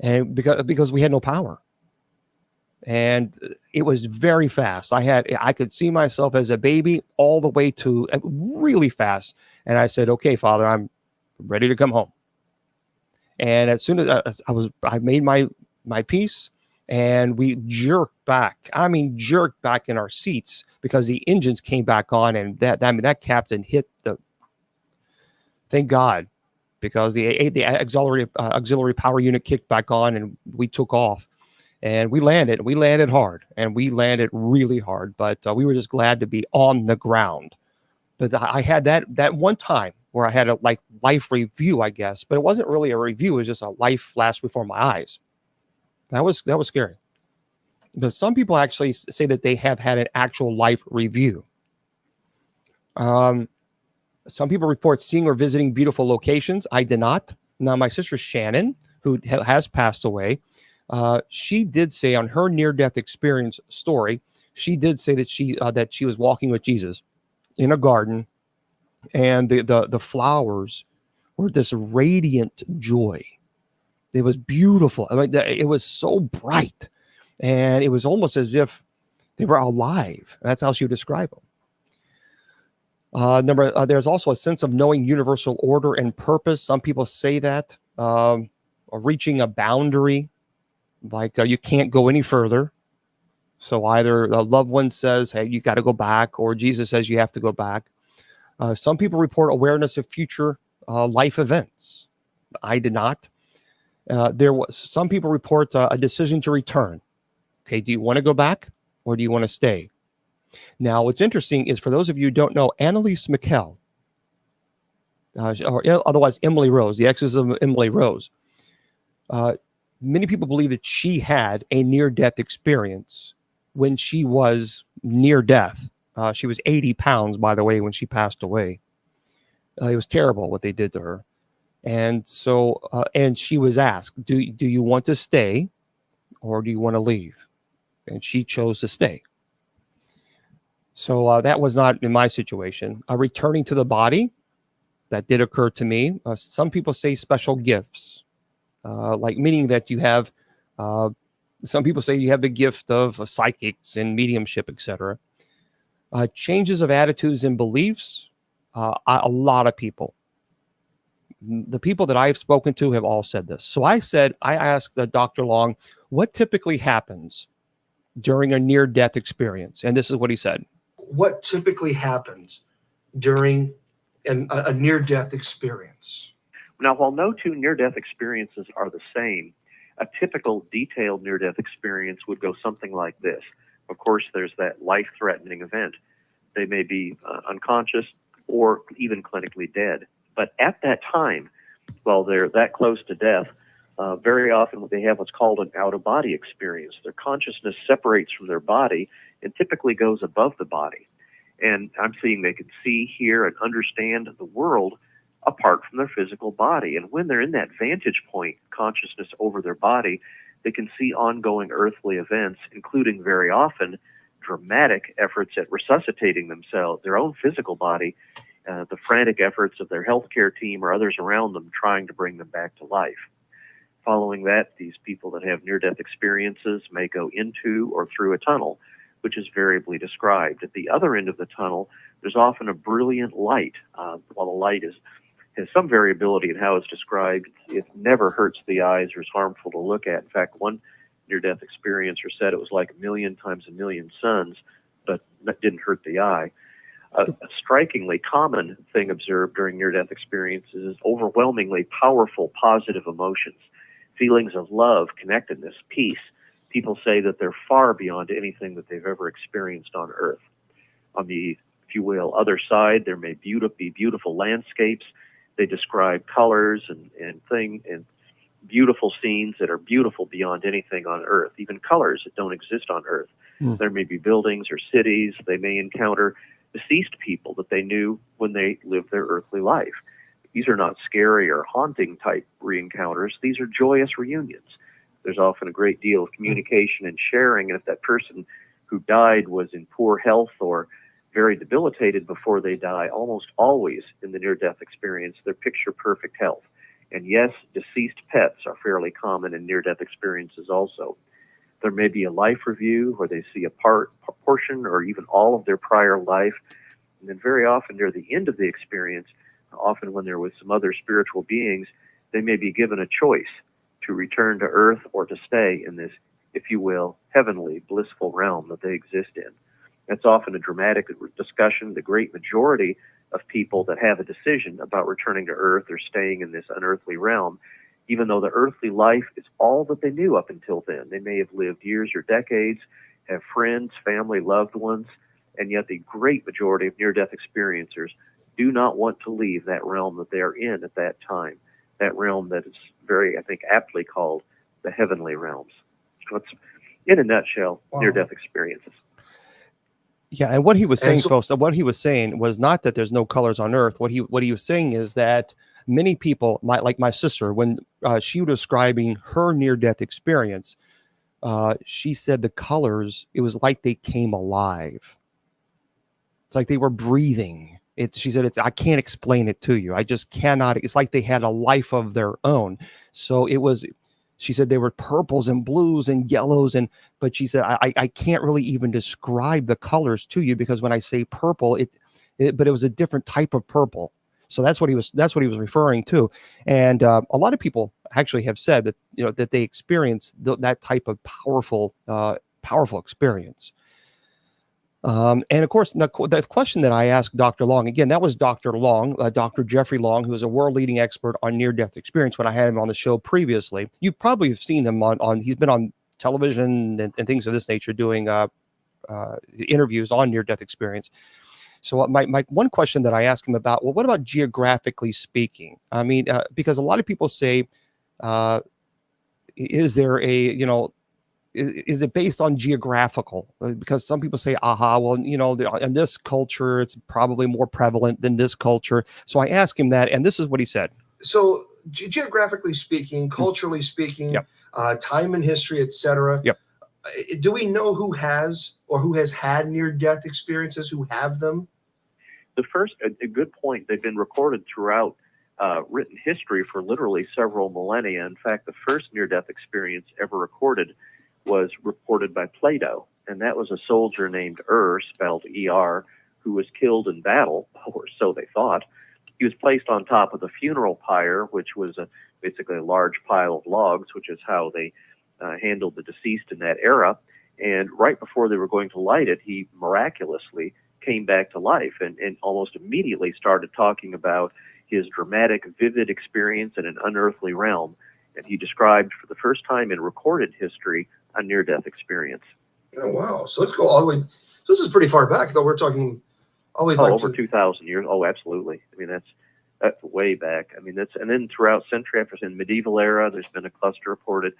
and because we had no power, and it was very fast. I could see myself as a baby all the way to really fast, and I said, "Okay, Father, I'm ready to come home." And as soon as I made my peace. And we jerked back. I mean, jerked back in our seats because the engines came back on, and that captain hit the. Thank God, because the auxiliary power unit kicked back on, and we took off, and we landed. We landed hard, and we landed really hard. But we were just glad to be on the ground. But I had that one time where I had a life review, I guess, but it wasn't really a review. It was just a life flash before my eyes. That was scary. But some people actually say that they have had an actual life review. Some people report seeing or visiting beautiful locations. I did not. Now, my sister Shannon, who has passed away, she did say on her near-death experience story, she did say that she was walking with Jesus in a garden, and the flowers were this radiant joy. It was beautiful. I mean, it was so bright, and it was almost as if they were alive. That's how she would describe them. There's also a sense of knowing universal order and purpose. Some people say that, or reaching a boundary, like you can't go any further. So either a loved one says, "Hey, you got to go back," or Jesus says you have to go back. Some people report awareness of future life events. I did not. Some people report a decision to return. Okay, do you want to go back or do you want to stay? Now, what's interesting is, for those of you who don't know, Annalise McKell, or otherwise Emily Rose, the exes of Emily Rose, many people believe that she had a near-death experience when she was near death. She was 80 pounds, by the way, when she passed away. It was terrible what they did to her. And so, and she was asked, do you want to stay or do you want to leave? And she chose to stay. So that was not in my situation. Returning to the body, that did occur to me. Some people say special gifts, like meaning that you have, some people say you have the gift of psychics and mediumship, etc. Changes of attitudes and beliefs. A lot of people, the people that I've spoken to have all said this. So I asked Dr. Long, what typically happens during a near-death experience? And this is what he said. What typically happens during a near-death experience? Now, while no two near-death experiences are the same, a typical detailed near-death experience would go something like this. Of course, there's that life-threatening event. They may be unconscious or even clinically dead. But at that time, while they're that close to death, very often they have what's called an out-of-body experience. Their consciousness separates from their body and typically goes above the body. And I'm seeing they can see, hear, and understand the world apart from their physical body. And when they're in that vantage point, consciousness over their body, they can see ongoing earthly events, including very often dramatic efforts at resuscitating themselves, their own physical body, the frantic efforts of their healthcare team or others around them trying to bring them back to life. Following that, these people that have near-death experiences may go into or through a tunnel, which is variably described. At the other end of the tunnel, there's often a brilliant light. While the light has some variability in how it's described, it never hurts the eyes or is harmful to look at. In fact, one near-death experiencer said it was like 1,000,000 times 1,000,000 suns, but that didn't hurt the eye. A strikingly common thing observed during near-death experiences is overwhelmingly powerful positive emotions, feelings of love, connectedness, peace. People say that they're far beyond anything that they've ever experienced on Earth. On the, if you will, other side, there may be beautiful landscapes. They describe colors and beautiful scenes that are beautiful beyond anything on Earth, even colors that don't exist on Earth. There may be buildings or cities. They may encounter deceased people that they knew when they lived their earthly life. These are not scary or haunting type re-encounters. These are joyous reunions. There's often a great deal of communication and sharing, and if that person who died was in poor health or very debilitated before they die, almost always in the near-death experience, they're picture-perfect health. And yes, deceased pets are fairly common in near-death experiences also. There may be a life review where they see a portion or even all of their prior life. And then very often near the end of the experience, often when they're with some other spiritual beings, they may be given a choice to return to Earth or to stay in this, if you will, heavenly, blissful realm that they exist in. That's often a dramatic discussion. The great majority of people that have a decision about returning to Earth or staying in this unearthly realm, even though the earthly life is all that they knew up until then. They may have lived years or decades, have friends, family, loved ones, and yet the great majority of near-death experiencers do not want to leave that realm that they are in at that time, that realm that is very, I think, aptly called the heavenly realms. So it's, in a nutshell, near-death experiences. Yeah, and what he was saying, folks, what he was saying was not that there's no colors on Earth. What he was saying is that many people, like my sister, when she was describing her near-death experience, she said the colors, it was like they came alive. It's like they were breathing. She said, I can't explain it to you. I just cannot. It's like they had a life of their own. So it was, she said, there were purples and blues and yellows. But she said, I can't really even describe the colors to you, because when I say purple, but it was a different type of purple. So that's what he was referring to. And a lot of people actually have said that, that they experienced that type of powerful experience. And of course, the question that I asked Dr. Long, again, that was Dr. Long, Dr. Jeffrey Long, who is a world-leading expert on near-death experience when I had him on the show previously. You probably have seen him he's been on television and things of this nature doing interviews on near-death experience. So my one question that I asked him about, well, what about geographically speaking? I mean, because a lot of people say, is there a, is it based on geographical? Because some people say, well, in this culture, it's probably more prevalent than this culture. So I asked him that, and this is what he said. So geographically speaking, culturally speaking, Yep. Time in history, etc. Yep. Do we know who has had near-death experiences, who have them? The first, a good point, they've been recorded throughout written history for literally several millennia. In fact, the first near-death experience ever recorded was reported by Plato, and that was a soldier named spelled E-R, who was killed in battle, or so they thought. He was placed on top of the funeral pyre, which was basically a large pile of logs, which is how they handled the deceased in that era. And right before they were going to light it, he miraculously came back to life and almost immediately started talking about his dramatic, vivid experience in an unearthly realm. And he described for the first time in recorded history a near-death experience. Oh, wow. So let's go all the way. This is pretty far back, though. We're talking all the way back over 2,000 years. Oh, absolutely. I mean, that's way back. I mean, and then throughout century after in medieval era, there's been a cluster reported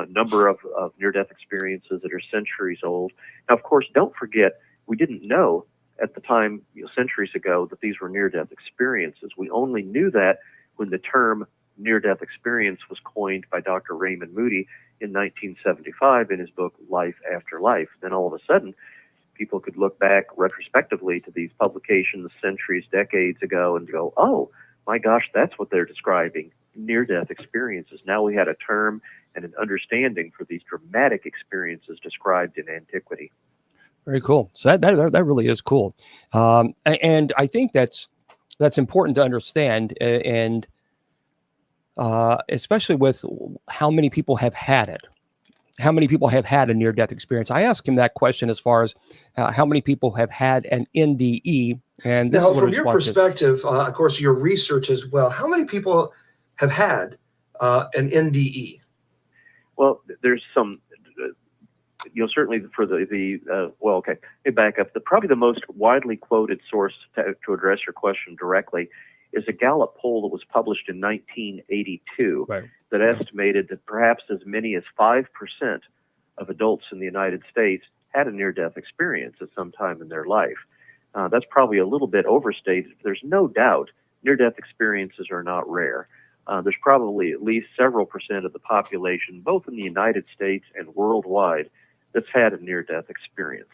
number of near-death experiences that are centuries old. Now, of course, don't forget, we didn't know at the time, centuries ago, that these were near-death experiences. We only knew that when the term near-death experience was coined by Dr. Raymond Moody in 1975 in his book Life After Life. Then all of a sudden, people could look back retrospectively to these publications centuries, decades ago and go, oh, my gosh, that's what they're describing, near-death experiences. Now we had a term and an understanding for these dramatic experiences described in antiquity. Very cool. So that really is cool. And I think that's important to understand, and especially with how many people have had it. How many people have had a near-death experience? I asked him that question as far as how many people have had an NDE. And this now, is what from your perspective, of course, your research as well, how many people have had an NDE? Well, there's some, certainly for well, okay, let me back up. Probably the most widely quoted source to address your question directly is a Gallup poll that was published in 1982 that estimated that perhaps as many as 5% of adults in the United States had a near-death experience at some time in their life. That's probably a little bit overstated. There's no doubt near-death experiences are not rare. There's probably at least several percent of the population, both in the United States and worldwide, that's had a near-death experience.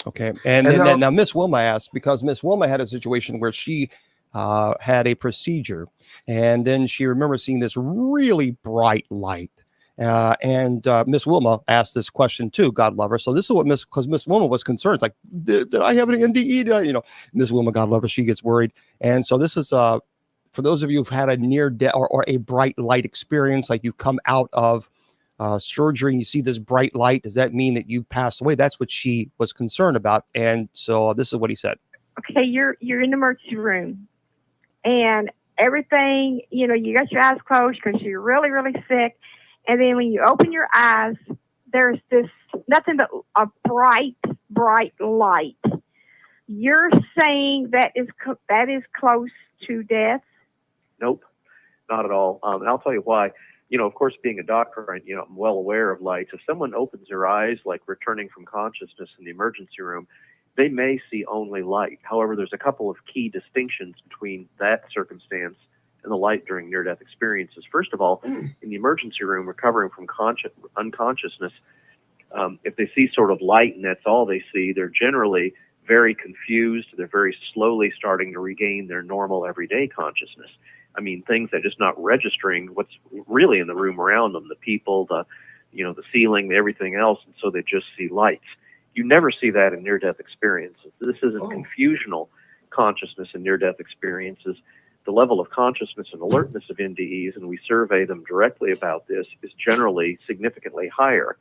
Okay. And then now Miss Wilma asked, because Miss Wilma had a situation where she had a procedure, and then she remembers seeing this really bright light. And Miss Wilma asked this question too, God love her. So this is what because Miss Wilma was concerned. It's like, did I have an NDE? Miss Wilma, God love her, she gets worried. And so this is for those of you who've had a near death or a bright light experience, like you come out of surgery and you see this bright light, does that mean that you've passed away? That's what she was concerned about. And so this is what he said. Okay, you're in the emergency room, and everything, you got your eyes closed because you're really, really sick. And then when you open your eyes, there's this nothing but a bright, bright light. You're saying that is close to death? Nope, not at all. And I'll tell you why. Of course, being a doctor, I'm well aware of lights. If someone opens their eyes, like returning from consciousness in the emergency room, they may see only light. However, there's a couple of key distinctions between that circumstance and the light during near-death experiences. First of all, in the emergency room, recovering from unconsciousness, if they see sort of light and that's all they see, they're generally very confused. They're very slowly starting to regain their normal everyday consciousness. I mean, things that are just not registering what's really in the room around them, the people, the ceiling, everything else, and so they just see lights. You never see that in near-death experiences. This isn't confusional consciousness in near-death experiences. The level of consciousness and alertness of NDEs, and we survey them directly about this, is generally significantly higher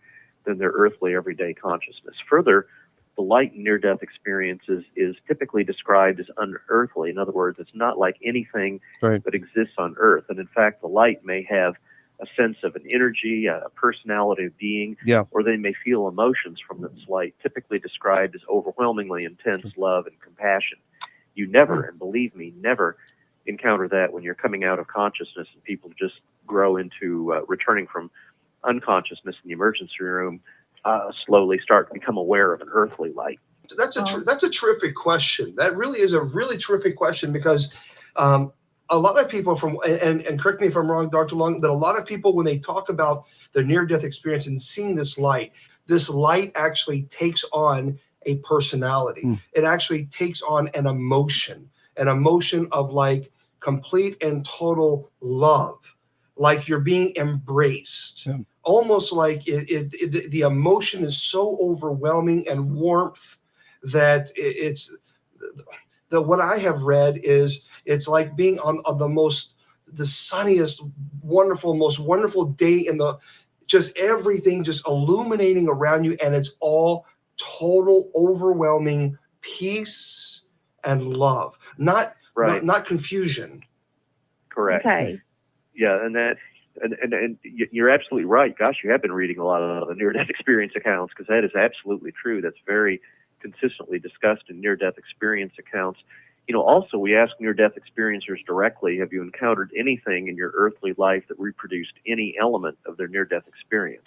than their earthly everyday consciousness. Further, the light in near-death experiences is typically described as unearthly. In other words, it's not like anything that exists on Earth. And in fact, the light may have a sense of an energy, a personality of being, or they may feel emotions from this light, typically described as overwhelmingly intense love and compassion. You never, and believe me, never encounter that when you're coming out of consciousness and people just grow into returning from unconsciousness in the emergency room, slowly start to become aware of an earthly light? That's a terrific question. That really is a really terrific question, because a lot of people and correct me if I'm wrong, Dr. Long, but a lot of people, when they talk about their near-death experience and seeing this light actually takes on a personality. It actually takes on an emotion of like complete and total love, like you're being embraced. Yeah. Almost like the emotion is so overwhelming and warmth that it's what I have read is it's like being on the sunniest, most wonderful day in just everything just illuminating around you, and it's all total overwhelming peace and love, not confusion. Correct. Okay. Yeah, and you're absolutely right. Gosh, you have been reading a lot of the near-death experience accounts, because that is absolutely true. That's very consistently discussed in near-death experience accounts. Also, we ask near-death experiencers directly, have you encountered anything in your earthly life that reproduced any element of their near-death experience?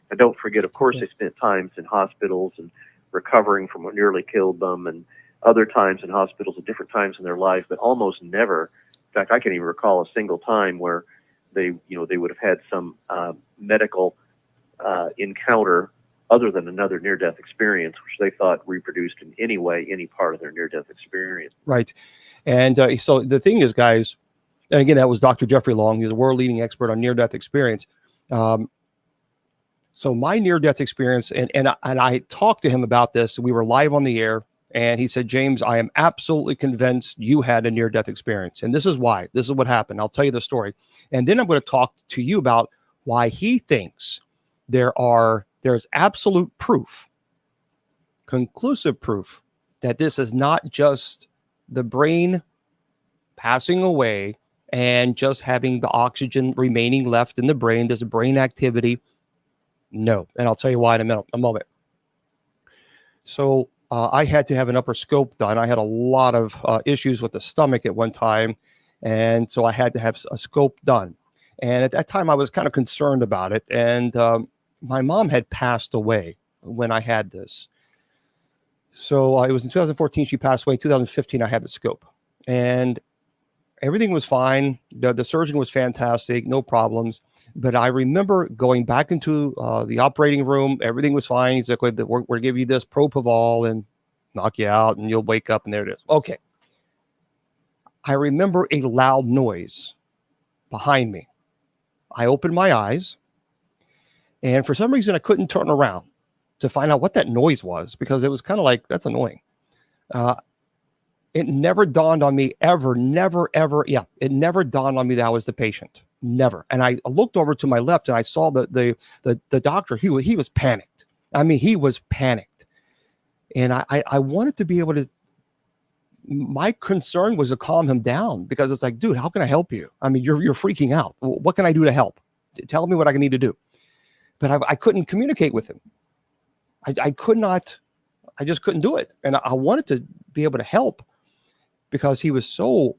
And don't forget, of course, they spent times in hospitals and recovering from what nearly killed them, and other times in hospitals at different times in their life, but almost never. In fact, I can't even recall a single time where they would have had some medical encounter other than another near-death experience, which they thought reproduced in any way any part of their near-death experience. Right. And so the thing is, guys, and again, that was Dr. Jeffrey Long. He's a world-leading expert on near-death experience. So my near-death experience, and I talked to him about this. We were live on the air, and he said, James, I am absolutely convinced you had a near-death experience. And this is why. This is what happened. I'll tell you the story. And then I'm going to talk to you about why he thinks there's absolute proof, conclusive proof, that this is not just the brain passing away and just having the oxygen remaining left in the brain. There's a brain activity. No. And I'll tell you why in a moment. So I had to have an upper scope done. I had a lot of issues with the stomach at one time. And so I had to have a scope done. And at that time, I was kind of concerned about it. And my mom had passed away when I had this. So it was in 2014, she passed away. In 2015, I had the scope. And everything was fine. The surgeon was fantastic, no problems. But I remember going back into the operating room. Everything was fine. He's like, we're going to give you this propofol and knock you out, and you'll wake up, and there it is. Okay. I remember a loud noise behind me. I opened my eyes, and for some reason, I couldn't turn around to find out what that noise was, because it was kind of like, that's annoying. It never dawned on me ever, never, ever. Yeah, it never dawned on me that I was the patient. Never. And I looked over to my left, and I saw the doctor. He was panicked. I mean, he was panicked. And I wanted to be able to, my concern was to calm him down, because it's like, dude, how can I help you? I mean, you're freaking out. What can I do to help? Tell me what I need to do. But I couldn't communicate with him. I could not, I just couldn't do it. And I wanted to be able to help, because he was so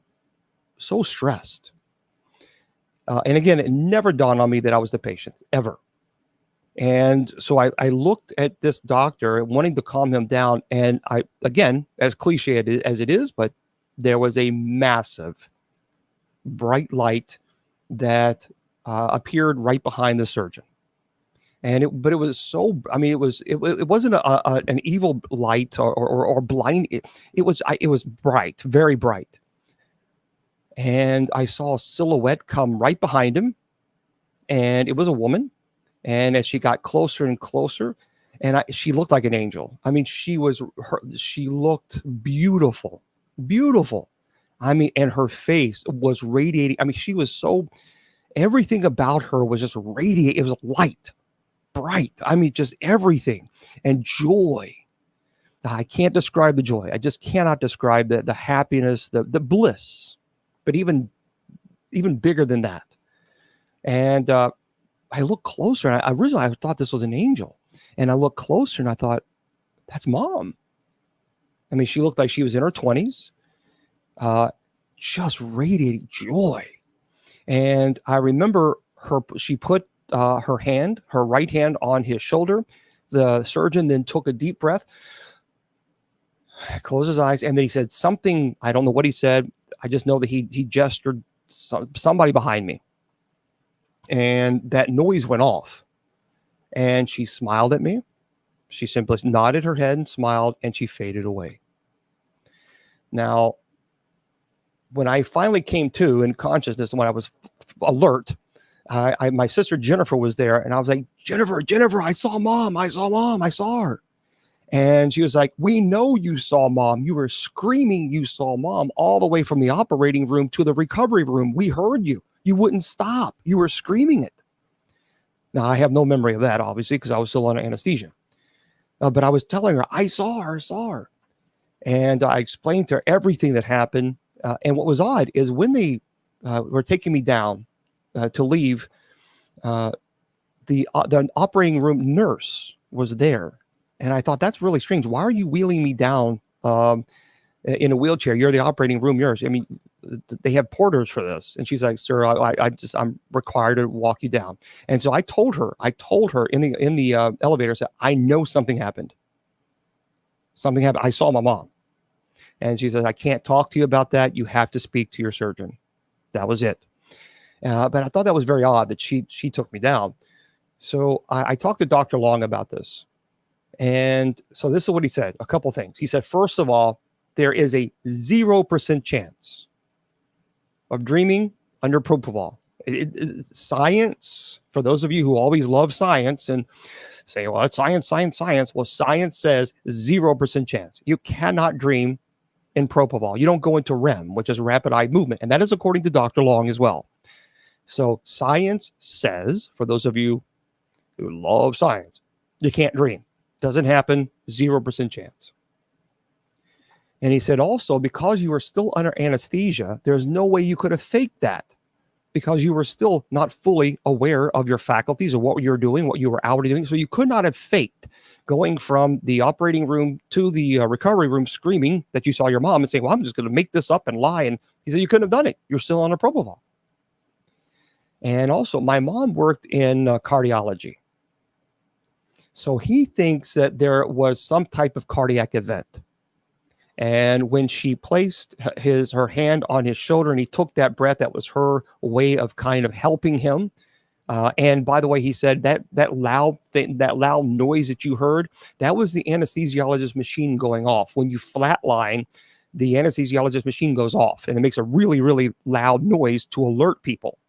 stressed. And again, it never dawned on me that I was the patient, ever. And so I looked at this doctor wanting to calm him down. And again, as cliche as it is, but there was a massive bright light that appeared right behind the surgeon. And but it was so, I mean, it wasn't an evil light or blind. It was bright, very bright. And I saw a silhouette come right behind him, and it was a woman. And as she got closer and closer, and she looked like an angel. I mean, she looked beautiful, beautiful. I mean, and her face was radiating. I mean, she was everything about her was just radiating. It was light, bright. I mean, just everything, and joy. I can't describe the joy. I just cannot describe the happiness, the bliss, but even bigger than that. And I looked closer, and I thought this was an angel. And I looked closer, and I thought, that's Mom. I mean, she looked like she was in her 20s, just radiating joy. And I remember she put her right hand on his shoulder. The surgeon then took a deep breath, closed his eyes, and then he said something. I don't know what he said. I just know that he gestured somebody behind me. And that noise went off. And she smiled at me. She simply nodded her head and smiled, and she faded away. Now, when I finally came to in consciousness, when I was alert, my sister Jennifer was there, and I was like, Jennifer, I saw mom. I saw her. And she was like, we know you saw mom. You were screaming you saw mom all the way from the operating room to the recovery room. We heard you. You wouldn't stop. You were screaming it. Now, I have no memory of that, obviously, because I was still under anesthesia. But I was telling her, I saw her. And I explained to her everything that happened. And what was odd is when they were taking me down to leave, the operating room nurse was there. And I thought, that's really strange. Why are you wheeling me down in a wheelchair? You're the operating room nurse. I mean, they have porters for this. And she's like, sir, I'm required to walk you down. And so I told her in the elevator, said, I know something happened. Something happened. I saw my mom. And she said, I can't talk to you about that. You have to speak to your surgeon. That was it. But I thought that was very odd that she took me down. So I talked to Dr. Long about this. And so this is what he said. A couple things. He said, first of all, there is a 0% chance of dreaming under propofol. Science, for those of you who always love science and say, well, it's science. Well, science says 0% chance. You cannot dream in propofol. You don't go into REM, which is rapid eye movement. And that is according to Dr. Long as well. So science says, for those of you who love science, you can't dream. Doesn't happen, 0% chance. And he said also, because you were still under anesthesia, there's no way you could have faked that because you were still not fully aware of your faculties or what you were doing, what you were already doing. So you could not have faked going from the operating room to the recovery room screaming that you saw your mom and saying, well, I'm just going to make this up and lie. And he said, you couldn't have done it. You're still on a propofol. And also, my mom worked in cardiology. So he thinks that there was some type of cardiac event. And when she placed her hand on his shoulder and he took that breath, that was her way of kind of helping him. And by the way, he said that loud noise that you heard, that was the anesthesiologist machine going off. When you flatline, the anesthesiologist machine goes off and it makes a really, really loud noise to alert people,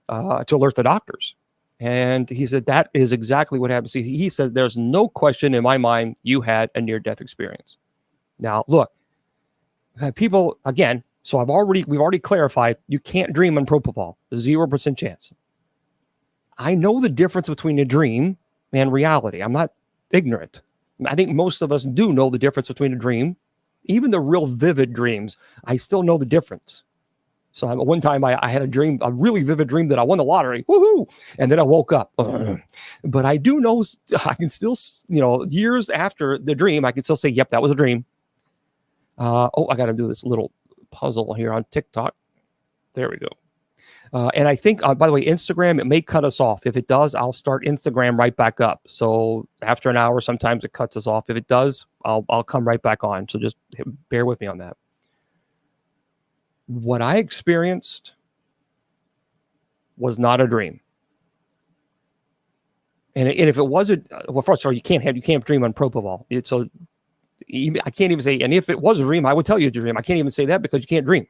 to alert the doctors. And he said that is exactly what happened. See, he said there's no question in my mind you had a near-death experience. Now, look, people, again, so we've already clarified you can't dream on propofol, 0% chance. I know the difference between a dream and reality. I'm not ignorant. I think most of us do know the difference between a dream. Even the real vivid dreams, I still know the difference. So one time I had a really vivid dream that I won the lottery. Woohoo! And then I woke up. But I do know, I can still, years after the dream, I can still say, yep, that was a dream. I got to do this little puzzle here on TikTok. There we go. And I think, by the way, Instagram, it may cut us off. If it does, I'll start Instagram right back up. So after an hour, sometimes it cuts us off. If it does, I'll come right back on. So just bear with me on that. What I experienced was not a dream. And if it wasn't, well, first of all, you can't dream on propofol. So I can't even say, and if it was a dream, I would tell you it's a dream. I can't even say that because you can't dream.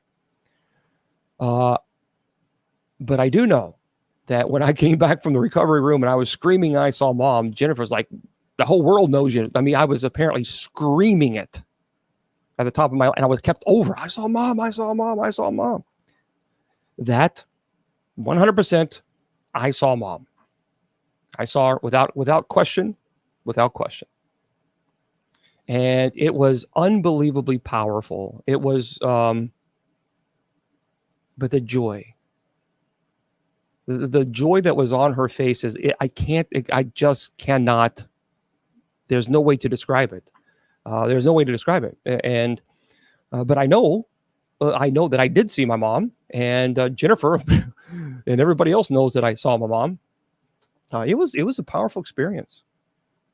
But I do know that when I came back from the recovery room and I was screaming, I saw mom, Jennifer's like, the whole world knows you. I mean, I was apparently screaming it at the top of my, and I was kept over. I saw mom. That 100%, I saw mom. I saw her without question. And it was unbelievably powerful. It was, but the joy, the joy that was on her face I just cannot, there's no way to describe it. And, but I know I know that I did see my mom, and Jennifer and everybody else knows that I saw my mom. It was a powerful experience.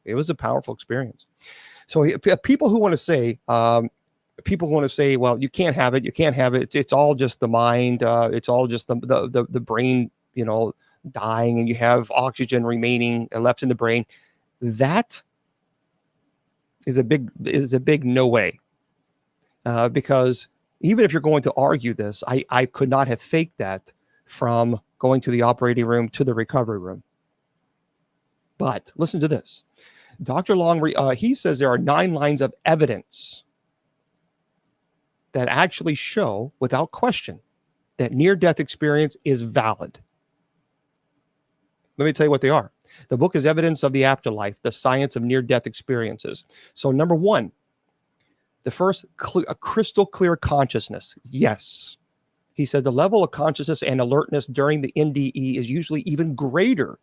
It was a powerful experience. So people who want to say, well, you can't have it. You can't have it. It's all just the mind. It's all just the brain, dying, and you have oxygen remaining left in the brain. That is a big no way. Because even if you're going to argue this, I could not have faked that from going to the operating room to the recovery room. But listen to this. Dr. Long, he says there are 9 lines of evidence that actually show, without question, that near-death experience is valid. Let me tell you what they are. The book is Evidence of the Afterlife, the Science of Near-Death Experiences. So number 1, the first, a crystal clear consciousness. Yes. He said the level of consciousness and alertness during the NDE is usually even greater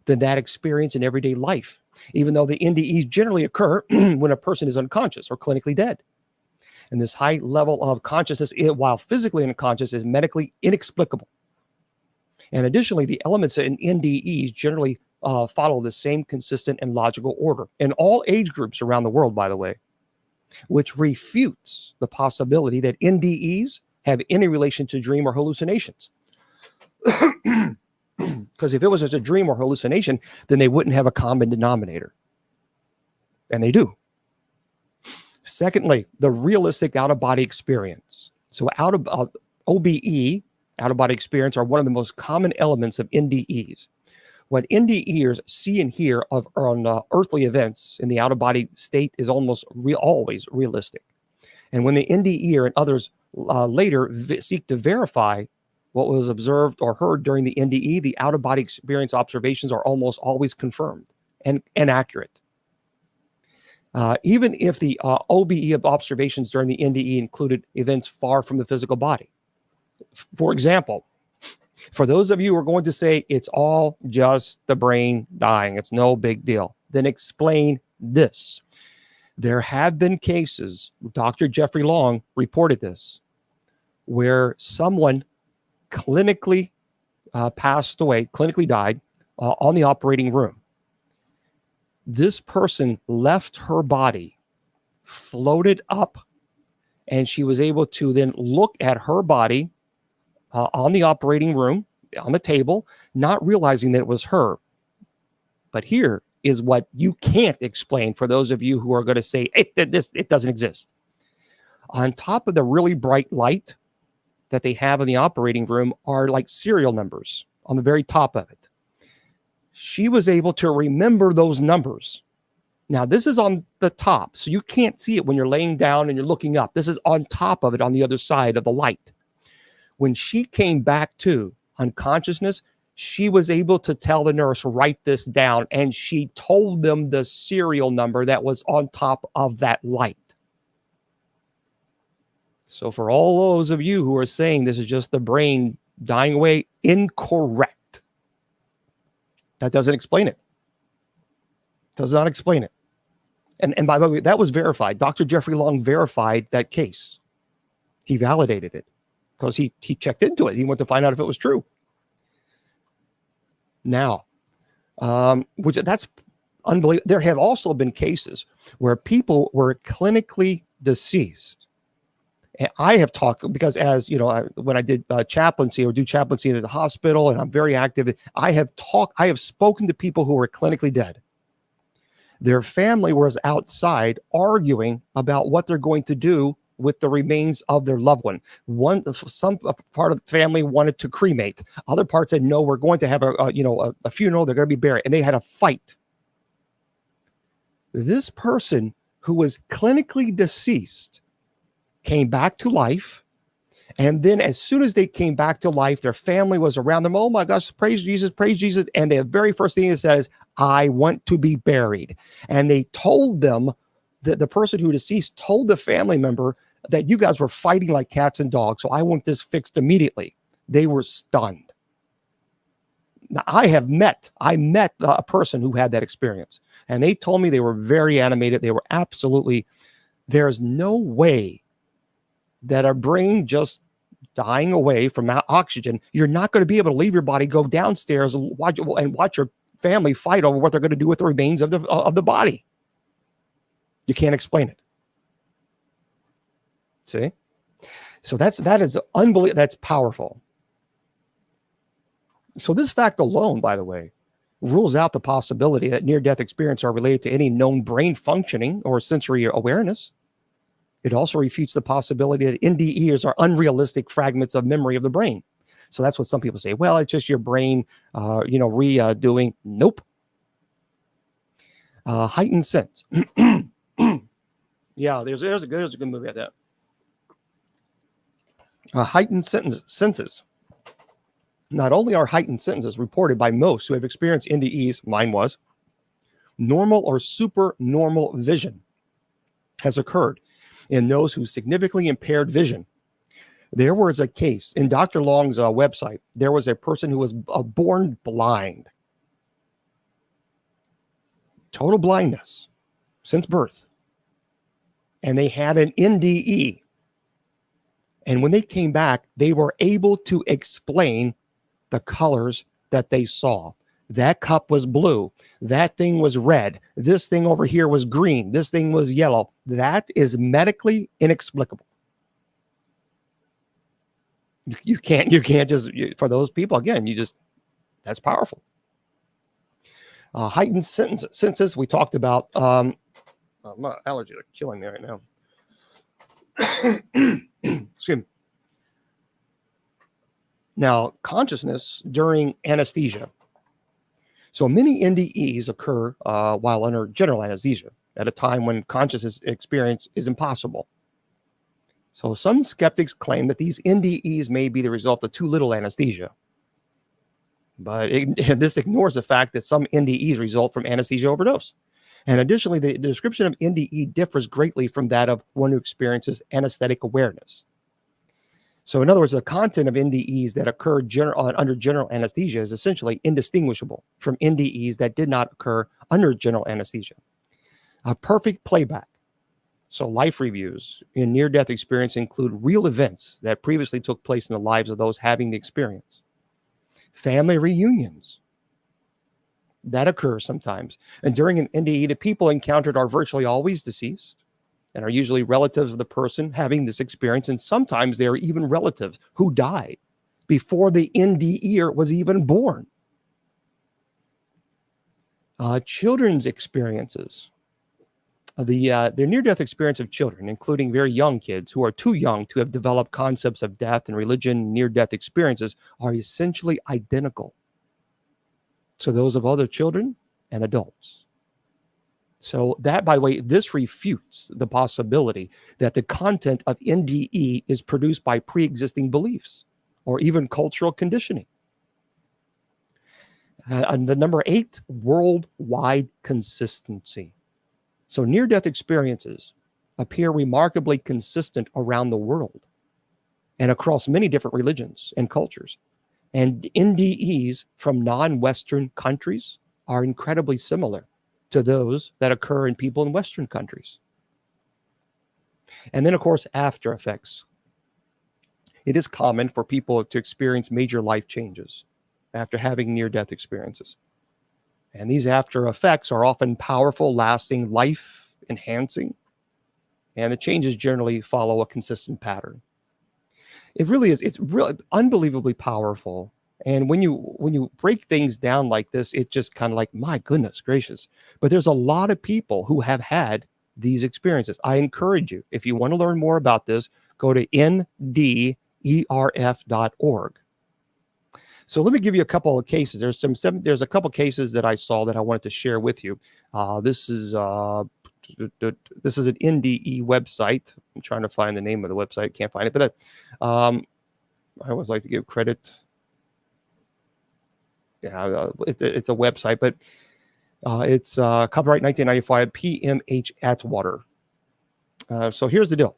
than that experience in everyday life, even though the NDEs generally occur when a person is unconscious or clinically dead. And this high level of consciousness, while physically unconscious, is medically inexplicable. And additionally, the elements in NDEs generally follow the same consistent and logical order in all age groups around the world, by the way, which refutes the possibility that NDEs have any relation to dream or hallucinations. Because if it was just a dream or hallucination, then they wouldn't have a common denominator. And they do. Secondly, the realistic out-of-body experience. So OBE, out-of-body experience, are one of the most common elements of NDEs. What NDEs see and hear on earthly events in the out-of-body state is almost always realistic. And when the NDE and others later seek to verify what was observed or heard during the NDE, the out-of-body experience observations are almost always confirmed and accurate. Even if the OBE observations during the NDE included events far from the physical body. For example, for those of you who are going to say it's all just the brain dying, it's no big deal, then explain this. There have been cases, Dr. Jeffrey Long reported this, where someone clinically passed away, clinically died on the operating room. This person left her body, floated up, and she was able to then look at her body on the operating room, on the table, not realizing that it was her. But here is what you can't explain for those of you who are going to say it doesn't exist. On top of the really bright light that they have in the operating room are like serial numbers on the very top of it. She was able to remember those numbers. Now, this is on the top, so you can't see it when you're laying down and you're looking up. This is on top of it on the other side of the light. When she came back to unconsciousness, she was able to tell the nurse, write this down, and she told them the serial number that was on top of that light. So for all those of you who are saying this is just the brain dying away, incorrect. That doesn't explain it. Does not explain it. And by the way, that was verified. Dr. Jeffrey Long verified that case. He validated it because he checked into it. He went to find out if it was true. Now, which that's unbelievable. There have also been cases where people were clinically deceased. And I have talked because, as you know, when I did chaplaincy or do chaplaincy at the hospital, and I'm very active, I have spoken to people who were clinically dead. Their family was outside arguing about what they're going to do with the remains of their loved one. Some part of the family wanted to cremate. Other parts said, no, we're going to have a funeral. They're going to be buried. And they had a fight. This person who was clinically deceased came back to life. And then as soon as they came back to life, their family was around them. Oh my gosh, praise Jesus, praise Jesus. And the very first thing they said is, I want to be buried. And they told them, that the person who deceased told the family member that you guys were fighting like cats and dogs. So I want this fixed immediately. They were stunned. Now I met a person who had that experience, and they told me they were very animated. They were absolutely, there's no way that our brain just dying away from oxygen, you're not going to be able to leave your body, go downstairs and watch your family fight over what they're going to do with the remains of the body. You can't explain it. See? So that is unbelievable. That's powerful. So this fact alone, by the way, rules out the possibility that near-death experiences are related to any known brain functioning or sensory awareness. It also refutes the possibility that NDEs are unrealistic fragments of memory of the brain. So that's what some people say. Well, it's just your brain, redoing. Nope. Heightened sense. Yeah, there's a good movie at that. Heightened senses. Not only are heightened senses reported by most who have experienced NDEs, mine was, normal or supernormal vision has occurred in those who significantly impaired vision. There was a case in Dr. Long's website. There was a person who was born blind, total blindness since birth, and they had an NDE. And when they came back, they were able to explain the colors that they saw. That cup was blue. That thing was red. This thing over here was green. This thing was yellow. That is medically inexplicable. You can't just, for those people, again, that's powerful. Heightened senses, we talked about. My allergies are killing me right now. Excuse me. Now, consciousness during anesthesia. So many NDEs occur while under general anesthesia at a time when consciousness experience is impossible. So some skeptics claim that these NDEs may be the result of too little anesthesia. But this ignores the fact that some NDEs result from anesthesia overdose. And additionally, the description of NDE differs greatly from that of one who experiences anesthetic awareness. So in other words, the content of NDEs that occur under general anesthesia is essentially indistinguishable from NDEs that did not occur under general anesthesia. A perfect playback. So life reviews in near-death experience include real events that previously took place in the lives of those having the experience. Family reunions. That occurs sometimes. And during an NDE, the people encountered are virtually always deceased and are usually relatives of the person having this experience. And sometimes they are even relatives who died before the NDE was even born. Children's experiences. The near-death experience of children, including very young kids who are too young to have developed concepts of death and religion, near-death experiences are essentially identical to those of other children and adults. So that, by the way, this refutes the possibility that the content of NDE is produced by pre-existing beliefs or even cultural conditioning. And the number 8, worldwide consistency. So near-death experiences appear remarkably consistent around the world and across many different religions and cultures. And NDEs from non-Western countries are incredibly similar to those that occur in people in Western countries. And then, of course, after effects. It is common for people to experience major life changes after having near-death experiences. And these after effects are often powerful, lasting, life-enhancing, and the changes generally follow a consistent pattern. It really is. It's really unbelievably powerful. And when you break things down like this, it's just kind of like, my goodness gracious. But there's a lot of people who have had these experiences. I encourage you, if you want to learn more about this, go to nderf.org. So let me give you a couple of cases. There's a couple of cases that I saw that I wanted to share with you. This is an NDE website. I'm trying to find the name of the website. Can't find it, but I always like to give credit. Yeah, it's a website, but it's copyright 1995 PMH Atwater. So here's the deal.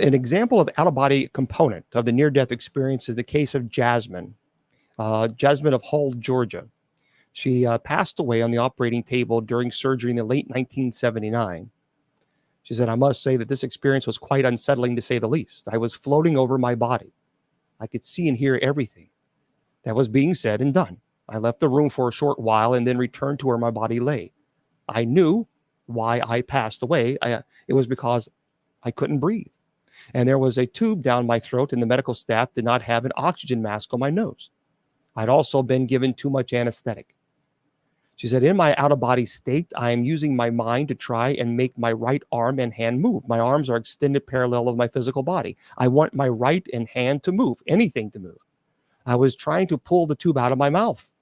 An example of out-of-body component of the near-death experience is the case of Jasmine. Jasmine of Hull, Georgia. She passed away on the operating table during surgery in the late 1979. She said, I must say that this experience was quite unsettling, to say the least. I was floating over my body. I could see and hear everything that was being said and done. I left the room for a short while and then returned to where my body lay. I knew why I passed away. It was because I couldn't breathe. And there was a tube down my throat, and the medical staff did not have an oxygen mask on my nose. I'd also been given too much anesthetic. She said, in my out-of-body state, I am using my mind to try and make my right arm and hand move. My arms are extended parallel of my physical body. I want my right and hand to move, anything to move. I was trying to pull the tube out of my mouth.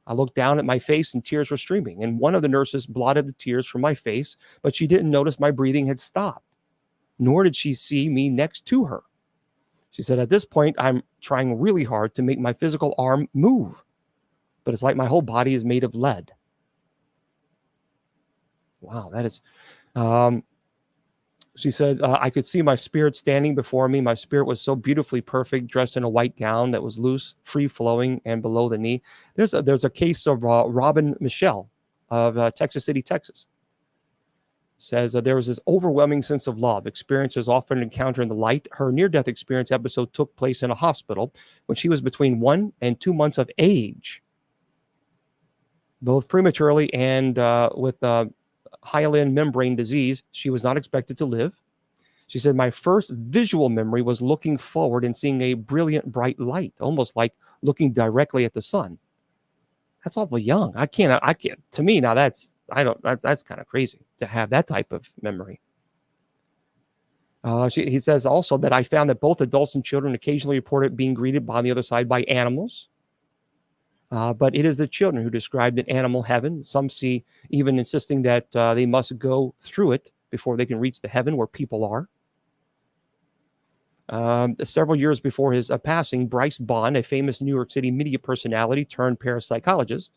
I looked down at my face and tears were streaming, and one of the nurses blotted the tears from my face, but she didn't notice my breathing had stopped, nor did she see me next to her. She said, at this point, I'm trying really hard to make my physical arm move, but it's like my whole body is made of lead. Wow, that is... She said, I could see my spirit standing before me. My spirit was so beautifully perfect, dressed in a white gown that was loose, free-flowing, and below the knee. There's a case of Robin Michelle of Texas City, Texas. Says there was this overwhelming sense of love. Experiences often encounter in the light. Her near-death experience episode took place in a hospital when she was between 1 and 2 months of age, both prematurely and with hyaline membrane disease. She was not expected to live. She said, my first visual memory was looking forward and seeing a brilliant, bright light, almost like looking directly at the sun. That's awfully young. I can't, to me now that's kind of crazy to have that type of memory. He says also that I found that both adults and children occasionally reported being greeted on the other side by animals. But it is the children who described an animal heaven. Some see even insisting that they must go through it before they can reach the heaven where people are. Several years before his passing, Bryce Bond, a famous New York City media personality turned parapsychologist,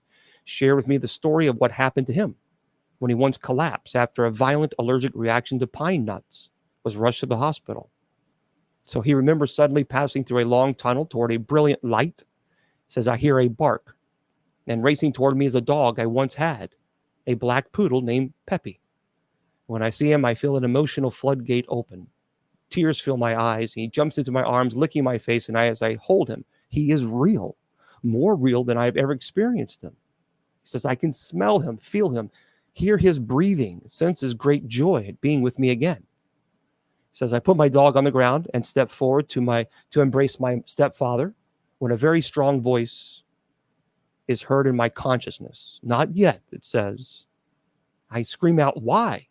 shared with me the story of what happened to him when he once collapsed after a violent allergic reaction to pine nuts, was rushed to the hospital. So he remembers suddenly passing through a long tunnel toward a brilliant light. Says, I hear a bark, and racing toward me is a dog I once had, a black poodle named Peppy. When I see him, I feel an emotional floodgate open. Tears fill my eyes. He jumps into my arms, licking my face, and as I hold him, he is real, more real than I've ever experienced him. He says, I can smell him, feel him, hear his breathing, sense his great joy at being with me again. He says, I put my dog on the ground and step forward to embrace my stepfather, when a very strong voice is heard in my consciousness. Not yet, it says. I scream out, why?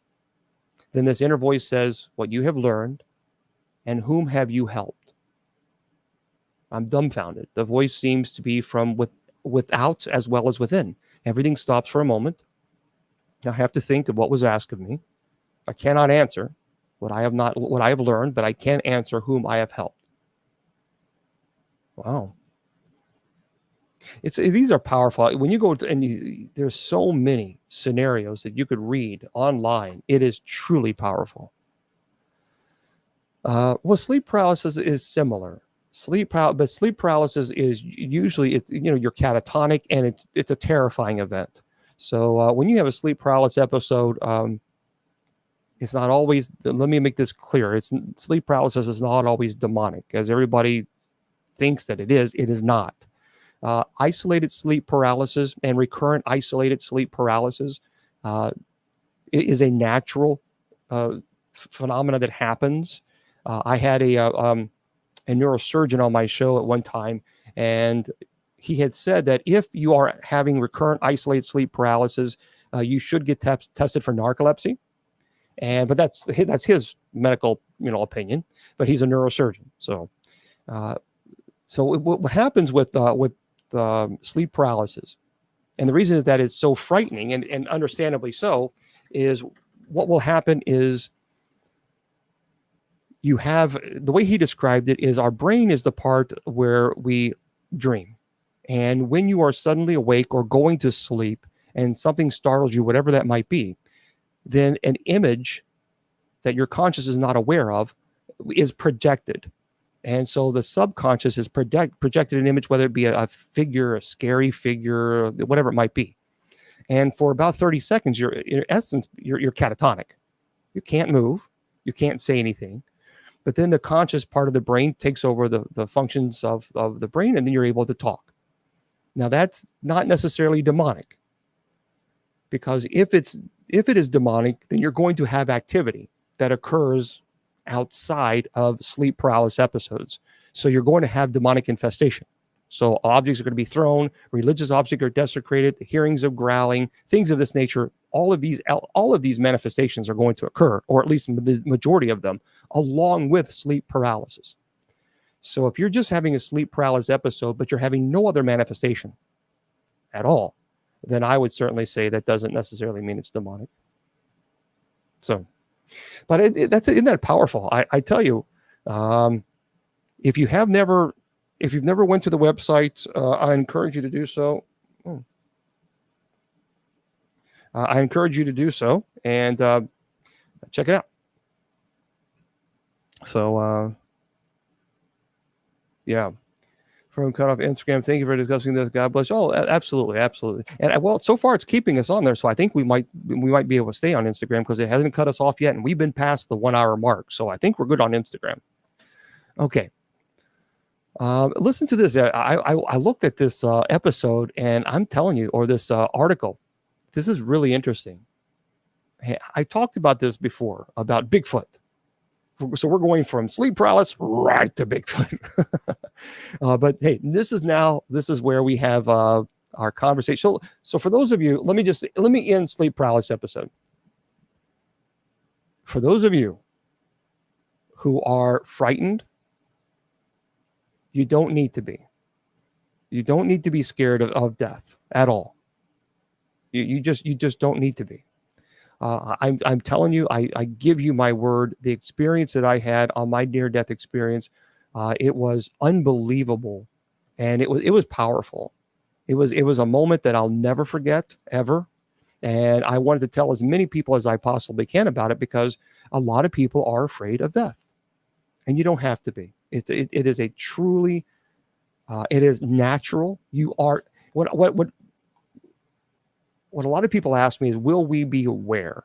Then this inner voice says, what you have learned, and whom have you helped? I'm dumbfounded. The voice seems to be from without as well as within. Everything stops for a moment. I have to think of what was asked of me. I cannot answer what I have learned, but I can answer whom I have helped. Wow. These are powerful. When you go to, there's so many scenarios that you could read online. It is truly powerful. Well, sleep paralysis is similar. But sleep paralysis is usually you're catatonic, and it's a terrifying event. So when you have a sleep paralysis episode, it's not always. Let me make this clear. Sleep paralysis is not always demonic, as everybody thinks that it is. It is not. Isolated sleep paralysis and recurrent isolated sleep paralysis is a natural phenomena that happens. I had a neurosurgeon on my show at one time, and he had said that if you are having recurrent isolated sleep paralysis, you should get tested for narcolepsy. But that's his medical opinion. But he's a neurosurgeon, so. So what happens with sleep paralysis, and the reason is that it's so frightening, and understandably so, is what will happen is you have, the way he described it is, our brain is the part where we dream. And when you are suddenly awake or going to sleep and something startles you, whatever that might be, then an image that your conscious is not aware of is projected. And so the subconscious has projected an image, whether it be a figure, a scary figure, whatever it might be. And for about 30 seconds, in essence, you're catatonic. You can't move. You can't say anything. But then the conscious part of the brain takes over the functions of the brain, and then you're able to talk. Now, that's not necessarily demonic, because if it is demonic, then you're going to have activity that occurs outside of sleep paralysis episodes. So you're going to have demonic infestation. So objects are going to be thrown, religious objects are desecrated, the hearings of growling, things of this nature. All of these manifestations are going to occur, or at least the majority of them, along with sleep paralysis. So if you're just having a sleep paralysis episode, but you're having no other manifestation at all, then I would certainly say that doesn't necessarily mean it's demonic. So, but isn't that powerful? I tell you, if you've never went to the website, I encourage you to do so. I encourage you to do so and check it out. So, yeah. From cut off Instagram. Thank you for discussing this. God bless you. Oh, absolutely, absolutely. And well, so far it's keeping us on there, so I think we might be able to stay on Instagram because it hasn't cut us off yet, and we've been past the 1 hour mark, so I think we're good on Instagram. Okay. Listen to this. I looked at this episode, and I'm telling you, or this article. This is really interesting. Hey, I talked about this before about Bigfoot. So we're going from sleep paralysis right to Bigfoot. But hey, this is where we have our conversation. So for those of you, let me end sleep paralysis episode. For those of you who are frightened, you don't need to be. You don't need to be scared of death at all. You just don't need to be. I'm telling you, I give you my word. The experience that I had on my near-death experience, it was unbelievable, and it was powerful. It was a moment that I'll never forget ever, and I wanted to tell as many people as I possibly can about it because a lot of people are afraid of death, and you don't have to be. It is a truly, it is natural. You are what a lot of people ask me is, will we be aware?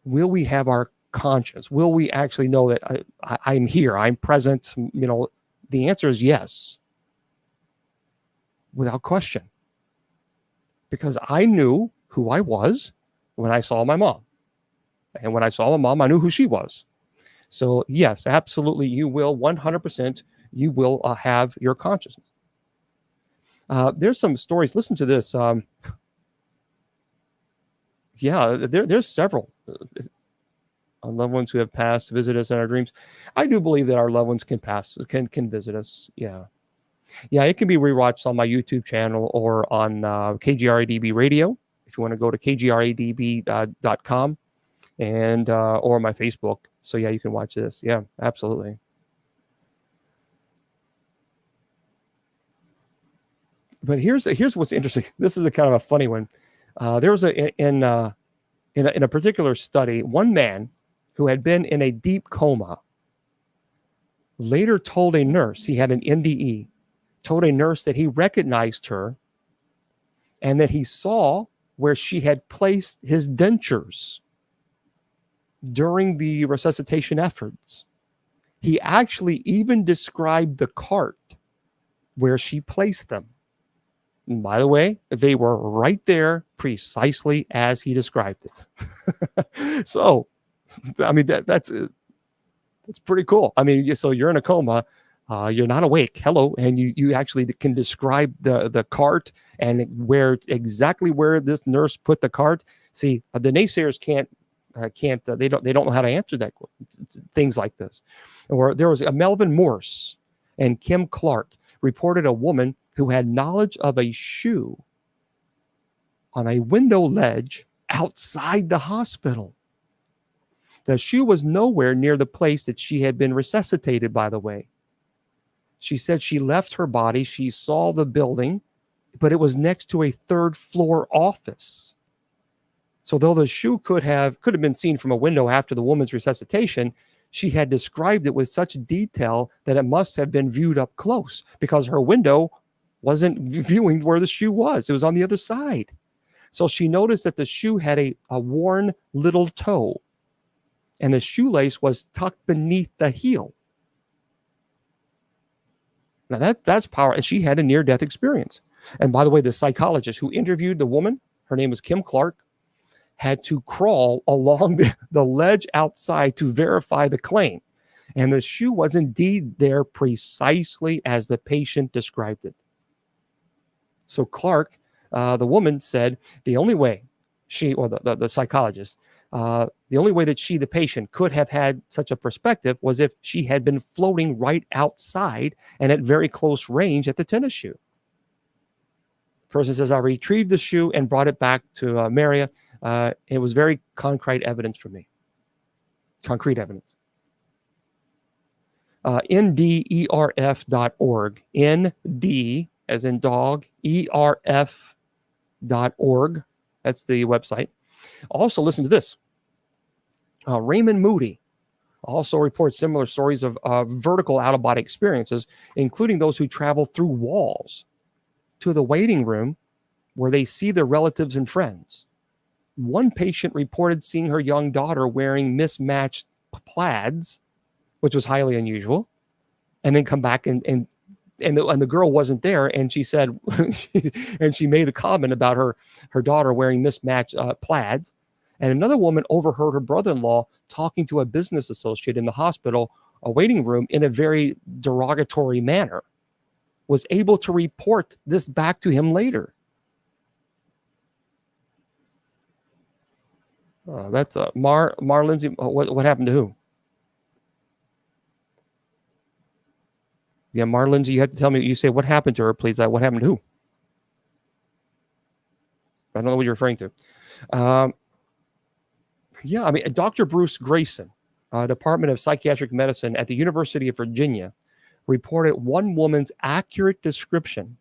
Will we have our conscience? Will we actually know that I'm here, I'm present? The answer is yes, without question. Because I knew who I was when I saw my mom. And when I saw my mom, I knew who she was. So yes, absolutely, you will 100%, you will have your consciousness. There's some stories. Listen to this. Yeah, there's several. Our loved ones who have passed visit us in our dreams. I do believe that our loved ones can visit us. Yeah. It can be rewatched on my YouTube channel or on KGRADB radio. If you want to go to kgradb.com and or my Facebook. So yeah, you can watch this. Yeah, absolutely. But here's what's interesting. This is a kind of a funny one. There was in a particular study, one man who had been in a deep coma later told a nurse, he had an NDE, told a nurse that he recognized her and that he saw where she had placed his dentures during the resuscitation efforts. He actually even described the cart where she placed them. And by the way, they were right there precisely as he described it. So, I mean, that's pretty cool. I mean, so you're in a coma, you're not awake. Hello. And you actually can describe the cart and exactly where this nurse put the cart. See, the naysayers they don't know how to answer that, things like this. Or there was a Melvin Morse and Kim Clark reported a woman who had knowledge of a shoe on a window ledge outside the hospital. The shoe was nowhere near the place that she had been resuscitated, by the way. She said she left her body, she saw the building, but it was next to a third floor office. So though the shoe could have been seen from a window after the woman's resuscitation, she had described it with such detail that it must have been viewed up close because her window wasn't viewing where the shoe was. It was on the other side. So she noticed that the shoe had a worn little toe and the shoelace was tucked beneath the heel. Now that's power. And she had a near-death experience. And by the way, the psychologist who interviewed the woman, her name was Kim Clark, had to crawl along the ledge outside to verify the claim. And the shoe was indeed there precisely as the patient described it. So Clark, the woman, said the only way she, or the psychologist, the only way that she, the patient, could have had such a perspective was if she had been floating right outside and at very close range at the tennis shoe. The person says, I retrieved the shoe and brought it back to Maria. It was very concrete evidence for me. Concrete evidence. NDERF.org. ND as in dog, ERF.org. That's the website. Also, listen to this. Raymond Moody also reports similar stories of vertical out-of-body experiences, including those who travel through walls to the waiting room where they see their relatives and friends. One patient reported seeing her young daughter wearing mismatched plaids, which was highly unusual, and then come back and the girl wasn't there, and she said, and she made the comment about her daughter wearing mismatched plaids. And another woman overheard her brother-in-law talking to a business associate in the hospital, a waiting room, in a very derogatory manner. Was able to report this back to him later. That's Mar Lindsay. What happened to who? Yeah, Mar Lindsay, you have to tell me. You say what happened to her, please. What happened to who? I don't know what you're referring to. Yeah, I mean, Dr. Bruce Grayson, Department of Psychiatric Medicine at the University of Virginia, reported one woman's accurate description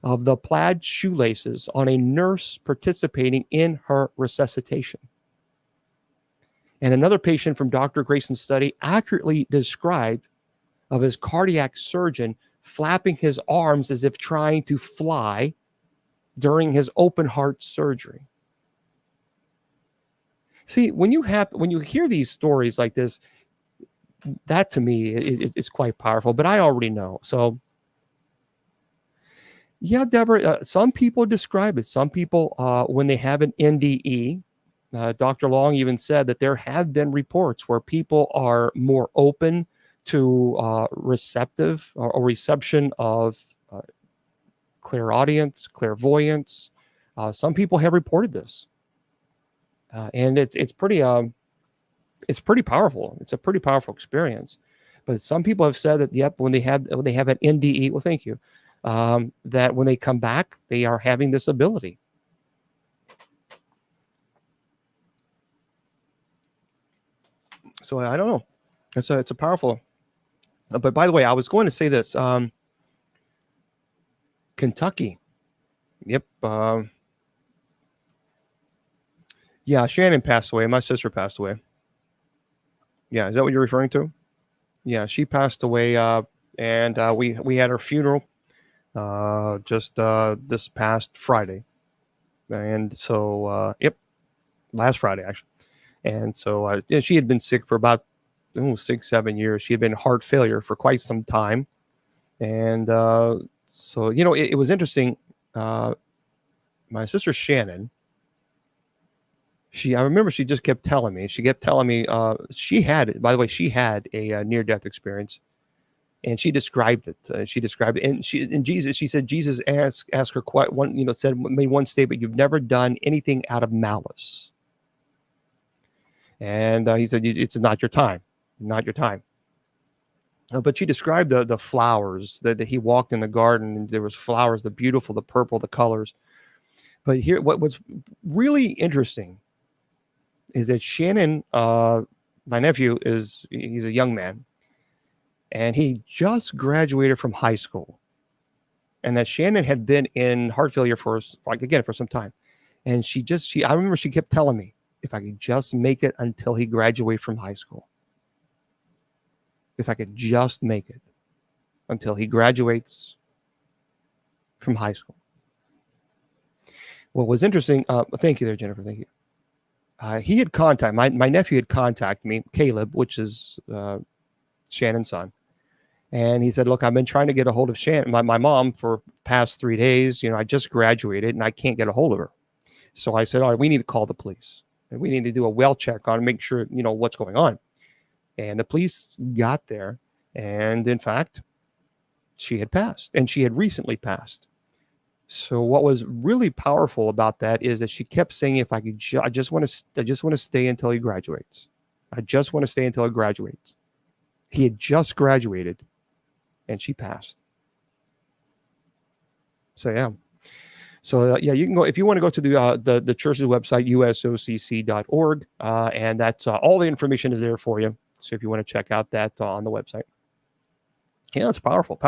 of the plaid shoelaces on a nurse participating in her resuscitation. And another patient from Dr. Grayson's study accurately described of his cardiac surgeon flapping his arms as if trying to fly during his open heart surgery. See, when you hear these stories like this, that to me is quite powerful, but I already know. So yeah, Deborah, some people describe it. Some people, when they have an NDE, Dr. Long even said that there have been reports where people are more open to receptive or reception of clairaudience, clairvoyance. Some people have reported this, and it's pretty powerful. It's a pretty powerful experience. But some people have said that yep, when they have an NDE, well, thank you, that when they come back, they are having this ability. So I don't know. It's a powerful. But by the way, I was going to say this. Kentucky. Yep. Yeah, Shannon passed away. My sister passed away. Yeah, is that what you're referring to? Yeah, she passed away, and we had her funeral just this past Friday. And so, yep, last Friday, actually. And so she had been sick for about 6-7 years. She had been heart failure for quite some time. And so, you know, it was interesting. My sister Shannon, I remember she just kept telling me, she had, by the way, she had a near-death experience, and she described it. And she said, Jesus asked her quite one, made one statement: "You've never done anything out of malice." And he said, "It's not your time, not your time." But she described the flowers that he walked in the garden, and there was flowers, the beautiful, the purple, the colors. But here, what's really interesting is that Shannon, my nephew, he's a young man, and he just graduated from high school, and that Shannon had been in heart failure for some time. And I remember she kept telling me, if I could just make it until he graduated from high school. If I could just make it until he graduates from high school. What was interesting, thank you there, Jennifer, thank you. he had contact, my nephew had contacted me, Caleb, which is Shannon's son. And he said, look, I've been trying to get a hold of Shannon, my mom, for past 3 days. I just graduated and I can't get a hold of her. So I said, all right, we need to call the police. And we need to do a well check on, make sure, what's going on. And the police got there. And in fact, she had passed, and she had recently passed. So what was really powerful about that is that she kept saying, if I could, I just want to stay until he graduates. I just want to stay until he graduates. He had just graduated and she passed. So, yeah. So, you can go, if you want to go to the church's website, usocc.org, and that's all the information is there for you. So if you want to check out that on the website. Yeah, it's powerful.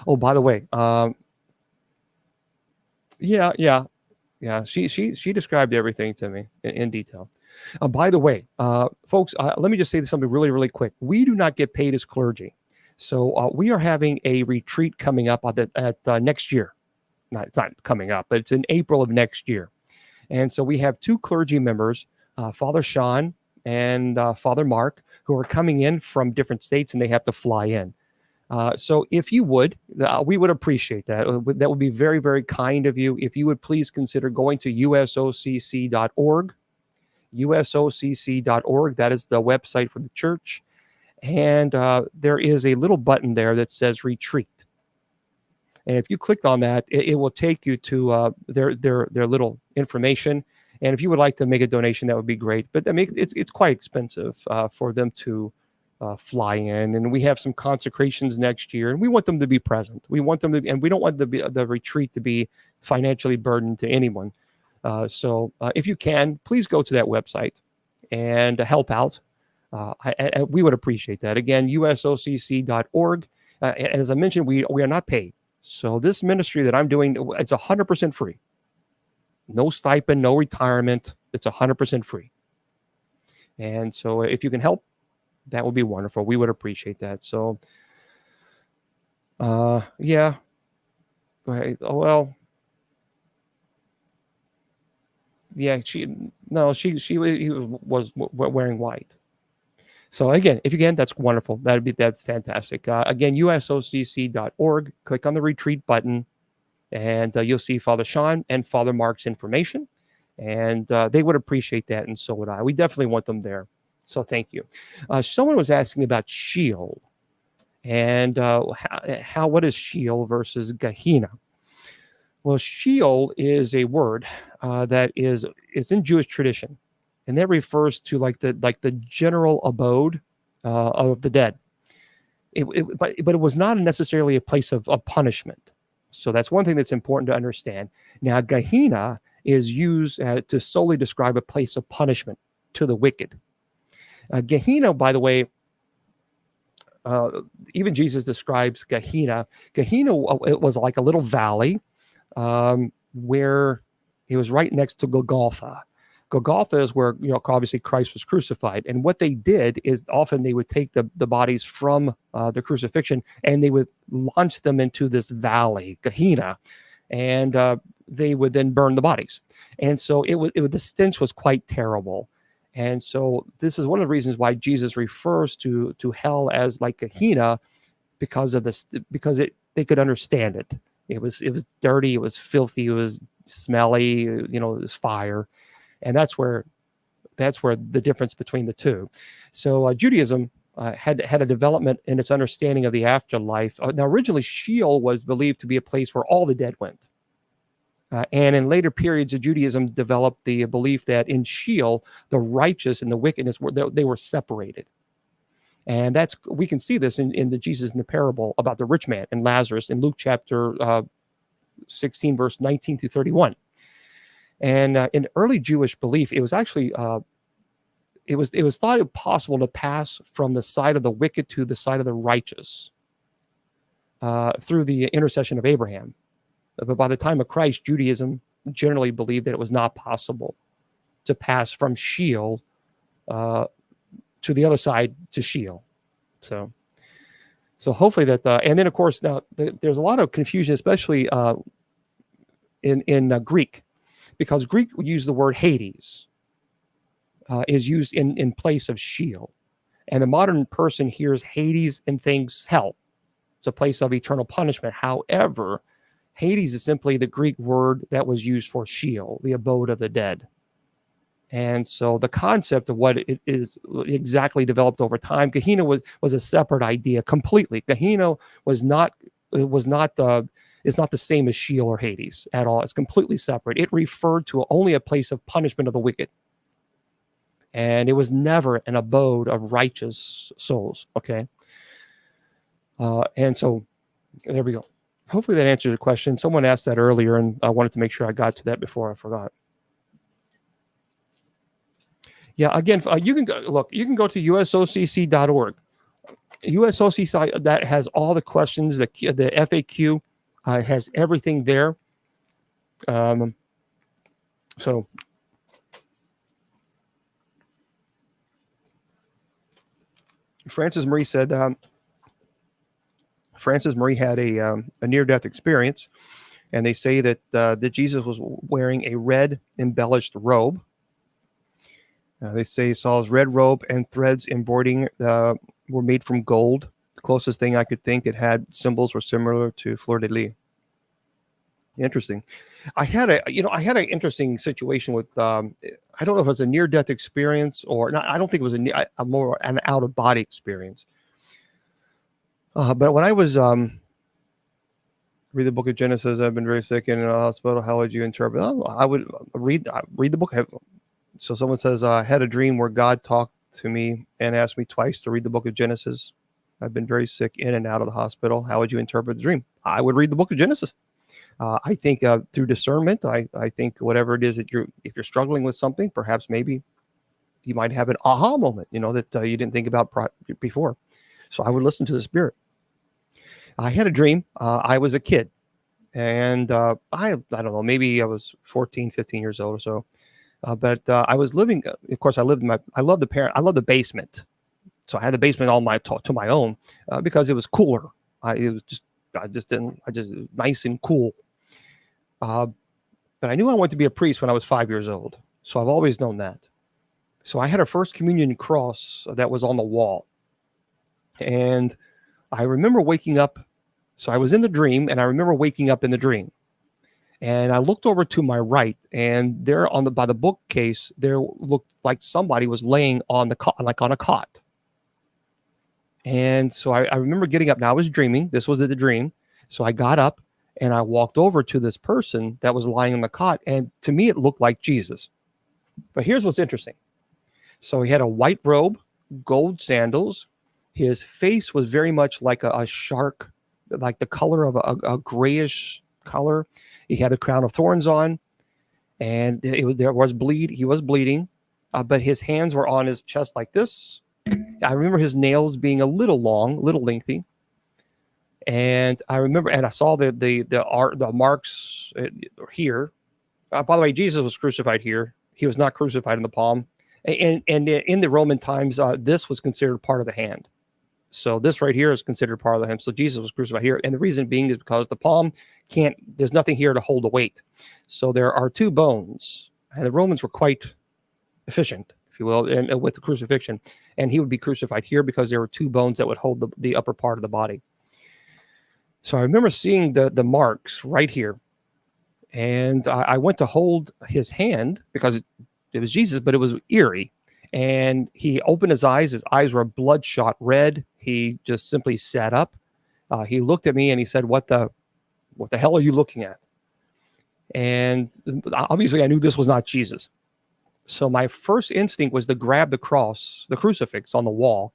Oh, by the way, she described everything to me in detail. By the way, folks, let me just say something really, really quick. We do not get paid as clergy. So we are having a retreat coming up at next year. It's not coming up, but it's in April of next year. And so we have 2 clergy members, Father Sean and Father Mark, who are coming in from different states, and they have to fly in. So if you would, we would appreciate that. That would be very, very kind of you. If you would please consider going to usocc.org, usocc.org. That is the website for the church. And there is a little button there that says retreat. And if you click on that, it will take you to their little information. And if you would like to make a donation, that would be great. But I mean, it's quite expensive for them to fly in. And we have some consecrations next year, and we want them to be present. We want them to, and we don't want the retreat to be financially burdened to anyone. So if you can, please go to that website and help out. We would appreciate that. Again, usocc.org. And as I mentioned, we are not paid. So this ministry that I'm doing, it's 100% free. No stipend, no retirement. It's 100% free. And so if you can help, that would be wonderful. We would appreciate that. So, yeah. Well, yeah, he was wearing white. So again, if you can, that's wonderful. That's fantastic. Again, usocc.org. Click on the retreat button, and you'll see Father Sean and Father Mark's information, and they would appreciate that, and so would I. We definitely want them there. So thank you. Someone was asking about Sheol, and what is Sheol versus Gehenna? Well, Sheol is a word that is in Jewish tradition. And that refers to like the general abode of the dead. But it was not necessarily a place of punishment. So that's one thing that's important to understand. Now, Gehenna is used to solely describe a place of punishment to the wicked. Gehenna, by the way, even Jesus describes Gehenna. Gehenna, it was like a little valley where it was right next to Golgotha. Golgotha is where, obviously Christ was crucified. And what they did is often they would take the bodies from the crucifixion and they would launch them into this valley, Gehenna, and they would then burn the bodies. And so the stench was quite terrible. And so this is one of the reasons why Jesus refers to hell as like Gehenna, because of this, they could understand it. It was dirty, it was filthy, it was smelly, it was fire. And that's where the difference between the two. So Judaism had a development in its understanding of the afterlife. Now, originally, Sheol was believed to be a place where all the dead went. And in later periods of Judaism, developed the belief that in Sheol, the righteous and the wickedness they were separated. And we can see this in the Jesus in the parable about the rich man and Lazarus in Luke chapter 16, verse 19 through 31. And in early Jewish belief, it was actually it was thought it possible to pass from the side of the wicked to the side of the righteous through the intercession of Abraham. But by the time of Christ, Judaism generally believed that it was not possible to pass from Sheol to the other side to Sheol. So hopefully that, and then of course now there's a lot of confusion, especially in Greek. Because Greek would use the word Hades. is used in place of Sheol. And the modern person hears Hades and thinks hell. It's a place of eternal punishment. However, Hades is simply the Greek word that was used for Sheol, the abode of the dead. And so the concept of what it is exactly developed over time. Gehenna was a separate idea completely. Gehenna is not the same as Sheol or Hades at all. It's completely separate. It referred to only a place of punishment of the wicked. And it was never an abode of righteous souls. Okay. And so there we go. Hopefully that answers the question. Someone asked that earlier, and I wanted to make sure I got to that before I forgot. Yeah, again, you can go to usocc.org. USOCC that has all the questions, the FAQ has everything there. So Frances Marie said, Frances Marie had a near-death experience, and they say that Jesus was wearing a red embellished robe. They say he saw his red robe and threads embroidering were made from gold. The closest thing I could think it had symbols were similar to fleur de lis. Interesting. I had an interesting situation with I don't know if it was a near-death experience or not. I don't think it was a more an out-of-body experience. But when I was read the book of Genesis, I've been very sick in a hospital. How would you interpret? Oh, I would read the book. So someone says, I had a dream where God talked to me and asked me twice to read the book of Genesis. I've been very sick in and out of the hospital. How would you interpret the dream? I would read the book of Genesis. I think through discernment, I think whatever it is that if you're struggling with something, perhaps maybe you might have an aha moment, that you didn't think about before. So I would listen to the Spirit. I had a dream. I was a kid, and I don't know, maybe I was 14, 15 years old or so. But I was living. Of course, I love the basement. So I had the basement to my own because it was cooler. It was just nice and cool. But I knew I wanted to be a priest when I was 5 years old. So I've always known that. So I had a first communion cross that was on the wall. And I remember waking up. So I was in the dream, and I remember waking up in the dream. And I looked over to my right, and there by the bookcase, there looked like somebody was laying on the cot, like on a cot. And so I remember getting up. Now I was dreaming. This was the dream. So I got up and I walked over to this person that was lying on the cot. And to me, it looked like Jesus. But here's what's interesting. So he had a white robe, gold sandals. His face was very much like a shark, like the color of a grayish color. He had a crown of thorns on, and he was bleeding, but his hands were on his chest like this. I remember his nails being a little long, little lengthy, and I remember, and I saw the marks here. By the way, Jesus was crucified here. He was not crucified in the palm, and in the Roman times, this was considered part of the hand. So this right here is considered part of the hand. So Jesus was crucified here. And the reason being is because the palm there's nothing here to hold the weight. So there are two bones. And the Romans were quite efficient, if you will, and with the crucifixion. And he would be crucified here because there were two bones that would hold the upper part of the body. So I remember seeing the marks right here. And I went to hold his hand because it was Jesus, but it was eerie. And he opened his eyes. His eyes were bloodshot red. He just simply sat up. He looked at me and he said, "What the hell are you looking at?" And obviously I knew this was not Jesus. So my first instinct was to grab the cross, the crucifix on the wall,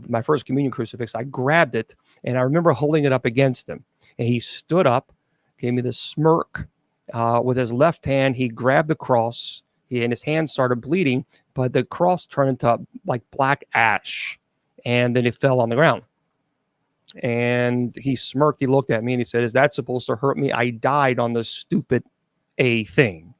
my first communion crucifix. I grabbed it, and I remember holding it up against him. And he stood up, gave me this smirk. With his left hand, he grabbed the cross, and his hand started bleeding, but the cross turned into like black ash, and then it fell on the ground. And he smirked. He looked at me and he said, "Is that supposed to hurt me? I died on this stupid thing."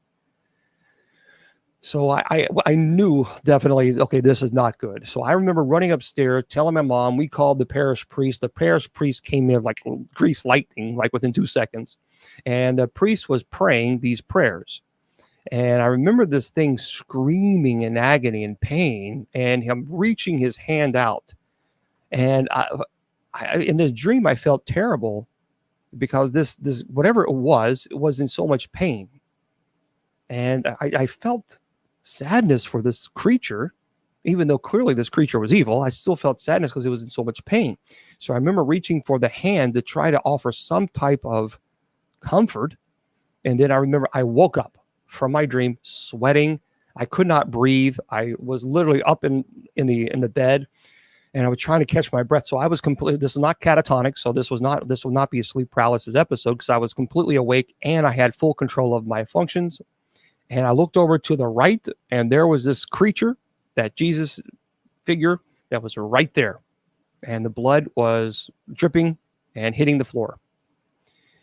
So I knew definitely, okay, this is not good. So I remember running upstairs, telling my mom. We called the parish priest. The parish priest came in like grease lightning, like within 2 seconds. And the priest was praying these prayers. And I remember this thing screaming in agony and pain, and him reaching his hand out. And in this dream, I felt terrible because this whatever it was in so much pain. And I felt sadness for this creature, even though clearly this creature was evil. I still felt sadness because it was in so much pain. So I remember reaching for the hand to try to offer some type of comfort. And then I remember I woke up from my dream sweating. I could not breathe. I was literally up in the bed, and I was trying to catch my breath. So I was completely, this is not catatonic. So this will not be a sleep paralysis episode, because I was completely awake and I had full control of my functions. And I looked over to the right, and there was this creature, that Jesus figure, that was right there. And the blood was dripping and hitting the floor.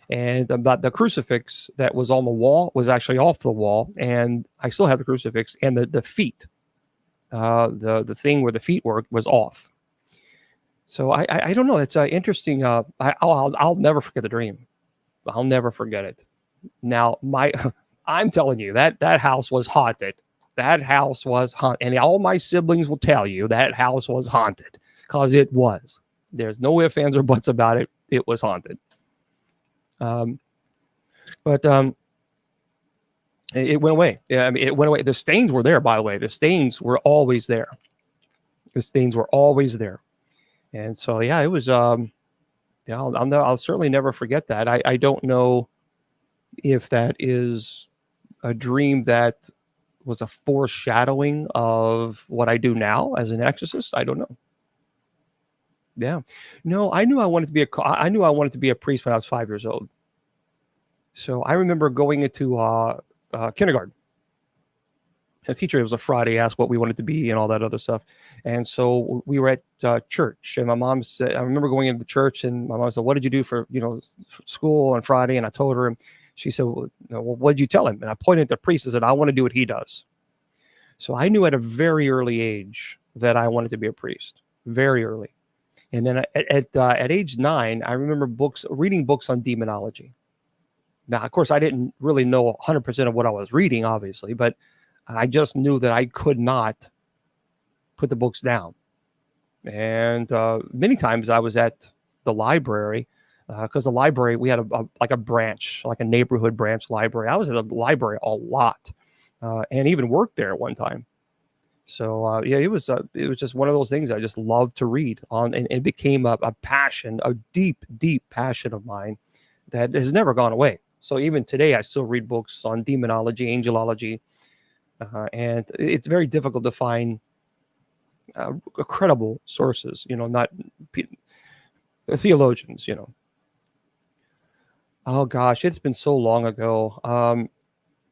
And the crucifix that was on the wall was actually off the wall. And I still have the crucifix, and the feet, the thing where the feet were, was off. So I don't know. It's interesting. I'll never forget the dream. I'll never forget it. Now, I'm telling you that house was haunted. That house was haunted. And all my siblings will tell you that house was haunted, because it was. There's no ifs, ands, or buts about it. It was haunted. But it went away. Yeah, I mean, it went away. The stains were there, by the way. The stains were always there. The stains were always there. And so, yeah, it was, I'll certainly never forget that. I don't know if that is a dream that was a foreshadowing of what I do now as an exorcist. I don't know. Yeah. No, I knew I wanted to be a priest when I was 5 years old. So I remember going into kindergarten. The teacher, it was a Friday, asked what we wanted to be and all that other stuff. And so we were at church, and my mom said, I remember going into the church, and my mom said, "What did you do for school on Friday?" And I told her, and she said, "Well, what did you tell him?" And I pointed at the priest and said, "I want to do what he does." So I knew at a very early age that I wanted to be a priest, very early. And then at age 9, I remember reading books on demonology. Now, of course, I didn't really know 100% of what I was reading, obviously, but I just knew that I could not put the books down. And many times I was at the library, because the library, we had a branch, like a neighborhood branch library. I was at the library a lot, and even worked there at one time. So yeah, it was just one of those things I just loved to read on, and it became a passion, a deep, deep passion of mine that has never gone away. So even today, I still read books on demonology, angelology, and it's very difficult to find credible sources, not theologians, Oh gosh, it's been so long ago.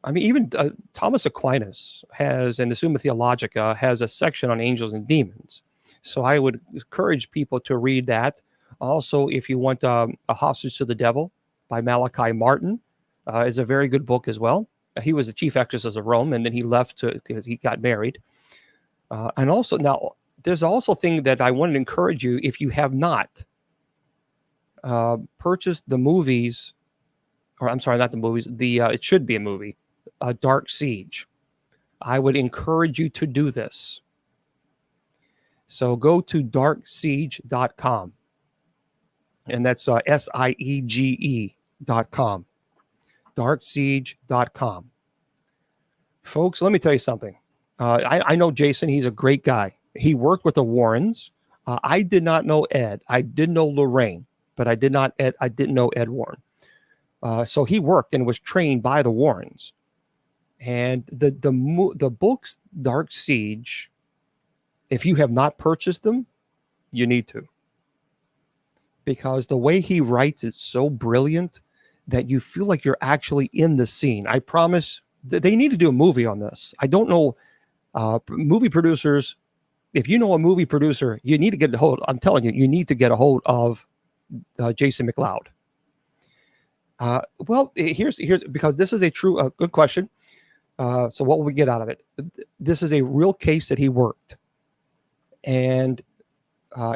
I mean, even Thomas Aquinas and the Summa Theologica has a section on angels and demons. So I would encourage people to read that. Also, if you want A Hostage to the Devil by Malachi Martin, is a very good book as well. He was the chief exorcist of Rome, and then he left because he got married. And also, now, there's also a thing that I wanted to encourage you, if you have not purchased the movies, or I'm sorry, not the movies, it should be a movie, Dark Siege. I would encourage you to do this. So go to darksiege.com. And that's SIEGE.com. darksiege.com. Folks, let me tell you something. I know Jason. He's a great guy. He worked with the Warrens. I did not know Ed. I did know Lorraine, but I didn't know Ed Warren. So he worked and was trained by the Warrens. And the books Dark Siege, if you have not purchased them, you need to. Because the way he writes is so brilliant that you feel like you're actually in the scene. I promise they need to do a movie on this. I don't know, movie producers. If you know a movie producer, you need to get a hold. I'm telling you, you need to get a hold of Jason McLeod. Well, here's because this is a true good question. So what will we get out of it? This is a real case that he worked, and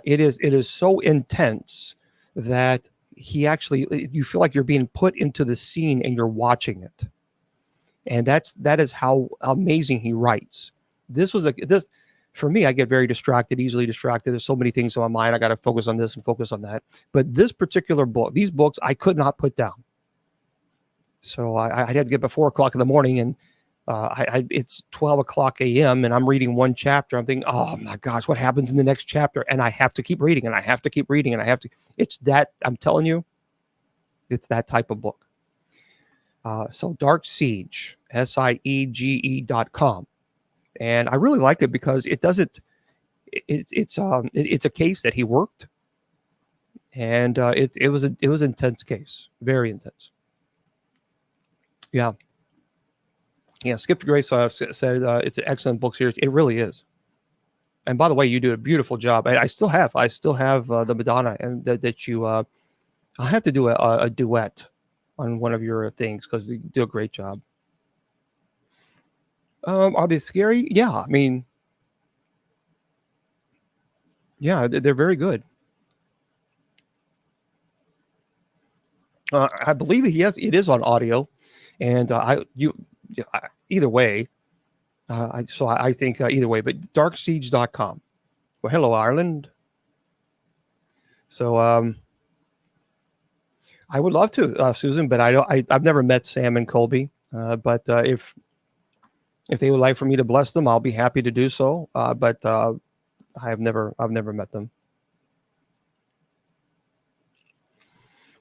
it is so intense that you feel like you're being put into the scene and you're watching it. And that is how amazing he writes. This for me, I get very distracted, easily distracted. There's so many things on my mind. I got to focus on this and focus on that. But this particular book, these books, I could not put down. So I had to get up at 4 o'clock in the morning, and it's 12 o'clock a.m. and I'm reading one chapter. I'm thinking, oh my gosh, what happens in the next chapter? And I have to keep reading, and I have to keep reading, and I have to. It's that, I'm telling you, it's that type of book. So Dark Siege, SIEGE.com. And I really like it because it doesn't. It's a case that he worked, and it was an intense case, very intense. Yeah. Skip to Grace said it's an excellent book series. It really is. And by the way, you do a beautiful job. I still have the Madonna, and that you. I'll have to do a duet on one of your things because you do a great job. Are they scary? Yeah, I mean, yeah, they're very good. I believe it is on audio, and either way. I think either way, but darksiege.com. Well, hello, Ireland. So I would love to, Susan, but I've never met Sam and Colby. But if they would like for me to bless them, I'll be happy to do so. But I've never met them.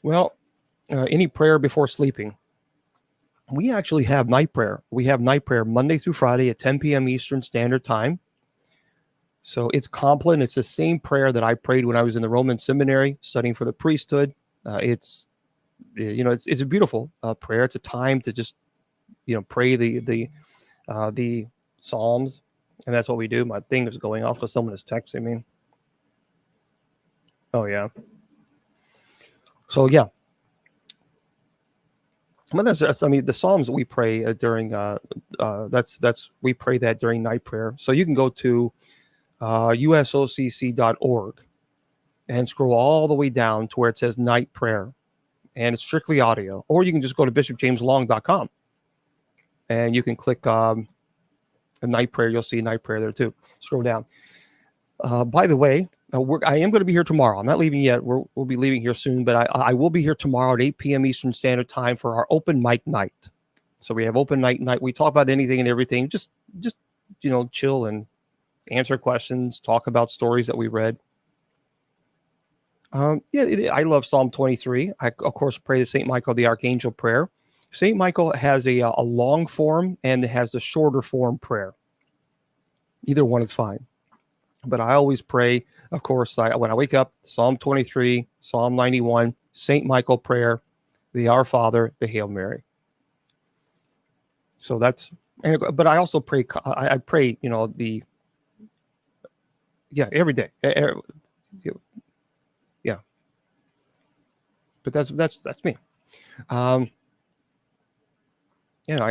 Well, any prayer before sleeping? We actually have night prayer. We have night prayer Monday through Friday at 10 p.m. Eastern Standard Time. So it's complet. It's the same prayer that I prayed when I was in the Roman seminary studying for the priesthood. It's a beautiful prayer. It's a time to just pray the Psalms, and that's what we do. My thing is going off because someone is texting me. Oh yeah. So yeah. Well, the Psalms we pray during we pray that during night prayer. So you can go to usocc.org and scroll all the way down to where it says night prayer, and it's strictly audio. Or you can just go to bishopjameslong.com and you can click a night prayer. You'll see night prayer there too. Scroll down. By the way, I am going to be here tomorrow. I'm not leaving yet. We'll be leaving here soon, but I will be here tomorrow at 8 p.m. Eastern Standard Time for our open mic night. So we have open night. We talk about anything and everything. Just chill and answer questions, talk about stories that we read. I love Psalm 23. I, of course, pray the St. Michael the Archangel prayer. St. Michael has a long form and it has a shorter form prayer. Either one is fine. But I always pray, of course, when I wake up, Psalm 23, Psalm 91, St. Michael prayer, the Our Father, the Hail Mary. So but I also pray, I pray, every day. Yeah. But that's me. I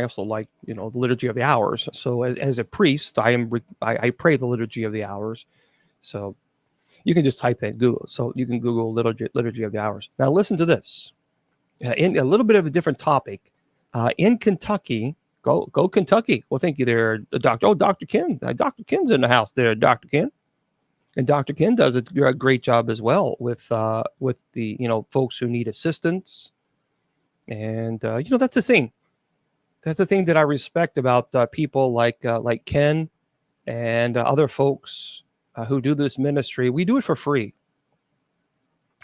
also like, the liturgy of the hours. So as a priest, I pray the liturgy of the hours. So you can just type in Google. So you can Google liturgy of the hours. Now listen to this. In a little bit of a different topic, in Kentucky, go Kentucky. Well, thank you there, Doctor. Oh, Dr. Ken. Dr. Ken's in the house there, Dr. Ken. And Dr. Ken does a great job as well with the folks who need assistance. And that's the thing. That's the thing that I respect about people like Ken and other folks who do this ministry. We do it for free.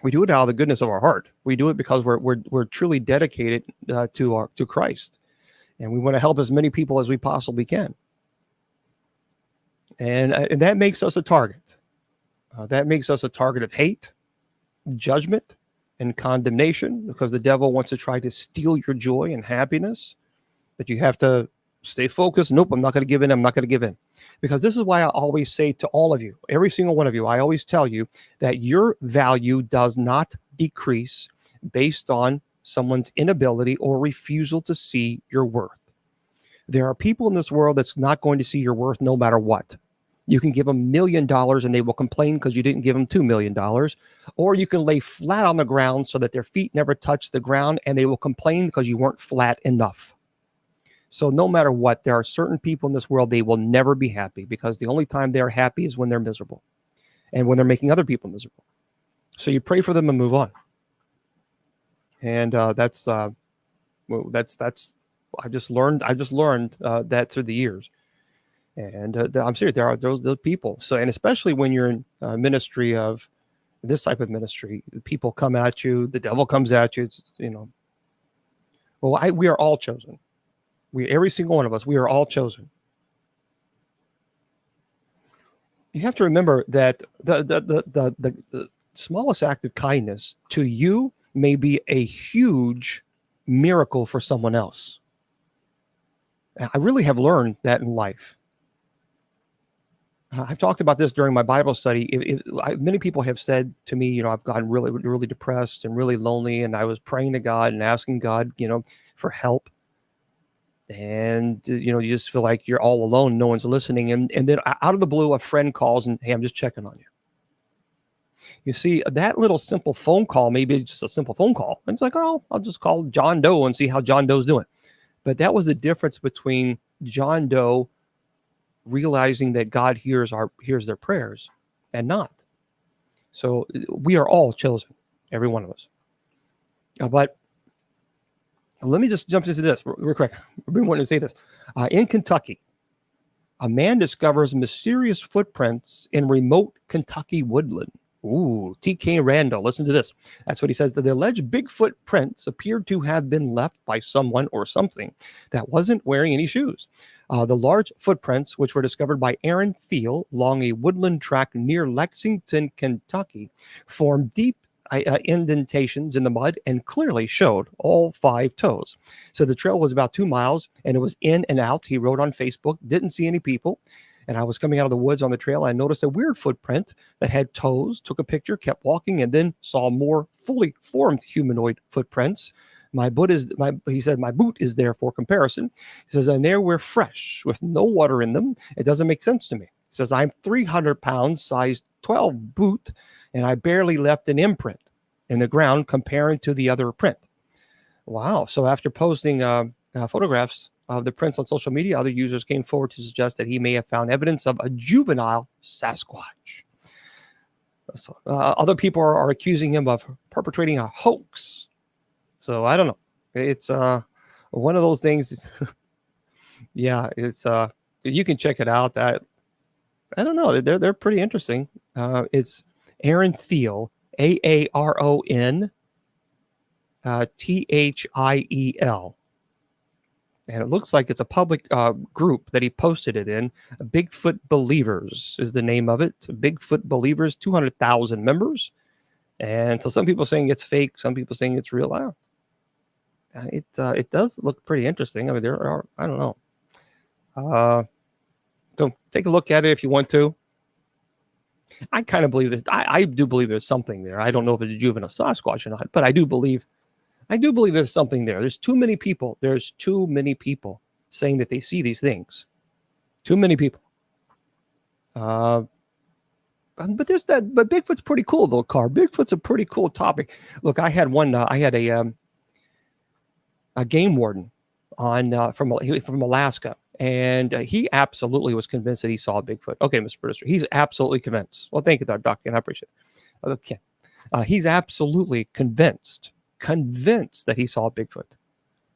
We do it out of the goodness of our heart. We do it because we're truly dedicated to Christ, and we want to help as many people as we possibly can. And that makes us a target. That makes us a target of hate, judgment, and condemnation, because the devil wants to try to steal your joy and happiness. But you have to stay focused. Nope, I'm not going to give in. I'm not going to give in. Because this is why I always say to all of you, every single one of you, I always tell you that your value does not decrease based on someone's inability or refusal to see your worth. There are people in this world that's not going to see your worth no matter what. You can give them $1 million and they will complain because you didn't give them $2 million. Or you can lay flat on the ground so that their feet never touch the ground and they will complain because you weren't flat enough. So no matter what, there are certain people in this world, they will never be happy, because the only time they're happy is when they're miserable and when they're making other people miserable. So you pray for them and move on. And that's I just learned that through the years. And I'm serious, there are those people. So, and especially when you're in ministry of this type of ministry, people come at you, the devil comes at you. It's, well, we are all chosen. Every single one of us, we are all chosen. You have to remember that the smallest act of kindness to you may be a huge miracle for someone else. I really have learned that in life. I've talked about this during my Bible study. Many people have said to me, I've gotten really, really depressed and really lonely, and I was praying to God and asking God, for help. And, you just feel like you're all alone. No one's listening. And then out of the blue, a friend calls and, hey, I'm just checking on you. You see, that little simple phone call, maybe it's just a simple phone call. And it's like, oh, I'll just call John Doe and see how John Doe's doing. But that was the difference between John Doe realizing that God hears their prayers and not. So we are all chosen, every one of us. But let me just jump into this real quick. I've been wanting to say this. In Kentucky, a man discovers mysterious footprints in remote Kentucky woodland. Ooh, T.K. Randall, listen to this. That's what he says. The alleged Bigfoot prints appeared to have been left by someone or something that wasn't wearing any shoes. The large footprints, which were discovered by Aaron Thiel along a woodland track near Lexington, Kentucky, formed deep indentations in the mud and clearly showed all 5 toes. So the trail was about 2 miles and it was in and out. He wrote on Facebook, didn't see any people. And I was coming out of the woods on the trail. I noticed a weird footprint that had toes, took a picture, kept walking, and then saw more fully formed humanoid footprints. He said, my boot is there for comparison. He says, and they were fresh with no water in them. It doesn't make sense to me. He says, I'm 300 pounds, size 12 boot, and I barely left an imprint in the ground comparing to the other print. Wow. So after posting photographs of the prints on social media, other users came forward to suggest that he may have found evidence of a juvenile Sasquatch. So, other people are accusing him of perpetrating a hoax. So I don't know. It's one of those things. Yeah, it's you can check it out. I don't know. They're pretty interesting. It's Aaron Thiel, Aaron Thiel. And it looks like it's a public group that he posted it in. Bigfoot Believers is the name of it. Bigfoot Believers, 200,000 members. And so some people saying it's fake, some people saying it's real. Wow. It does look pretty interesting. I mean, there are, I don't know. So take a look at it if you want to. I kind of believe that. I do believe there's something there. I don't know if it's a juvenile Sasquatch or not, but I do believe there's something there. There's too many people. There's too many people saying that they see these things. Too many people. But Bigfoot's pretty cool though, Carr. Bigfoot's a pretty cool topic. Look, I had one. I had a game warden on from Alaska, and he absolutely was convinced that he saw Bigfoot. Okay, Mr. Producer, he's absolutely convinced. Well, thank you, Dr. Duck, and I appreciate it. Okay, he's absolutely convinced that he saw Bigfoot.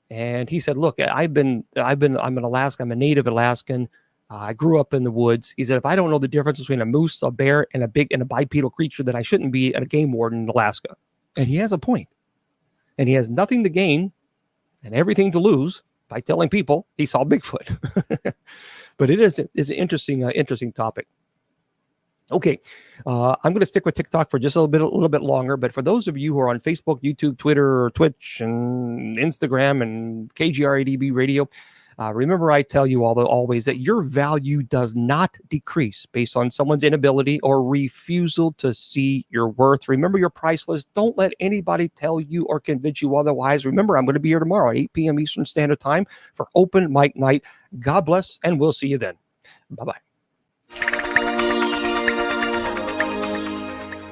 And he said, look, I'm in Alaska. I'm a native Alaskan. I grew up in the woods. He said, if I don't know the difference between a moose, a bear, and a bipedal creature, then I shouldn't be a game warden in Alaska. And he has a point. And he has nothing to gain and everything to lose by telling people he saw Bigfoot. But it is an interesting topic. Okay, I'm going to stick with TikTok for just a little bit longer. But for those of you who are on Facebook, YouTube, Twitter, Twitch, and Instagram, and KGRADB Radio, remember I tell you always that your value does not decrease based on someone's inability or refusal to see your worth. Remember, you're priceless. Don't let anybody tell you or convince you otherwise. Remember, I'm going to be here tomorrow at 8 p.m. Eastern Standard Time for Open Mic Night. God bless, and we'll see you then. Bye-bye.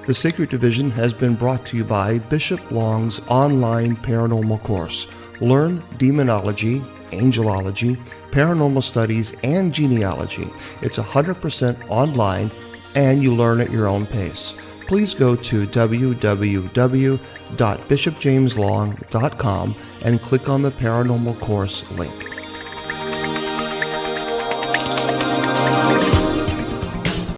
The Sacred Division has been brought to you by Bishop Long's online paranormal course. Learn demonology angelology, paranormal studies, and genealogy. It's 100% online, and you learn at your own pace. Please go to www.bishopjameslong.com and click on the Paranormal Course link.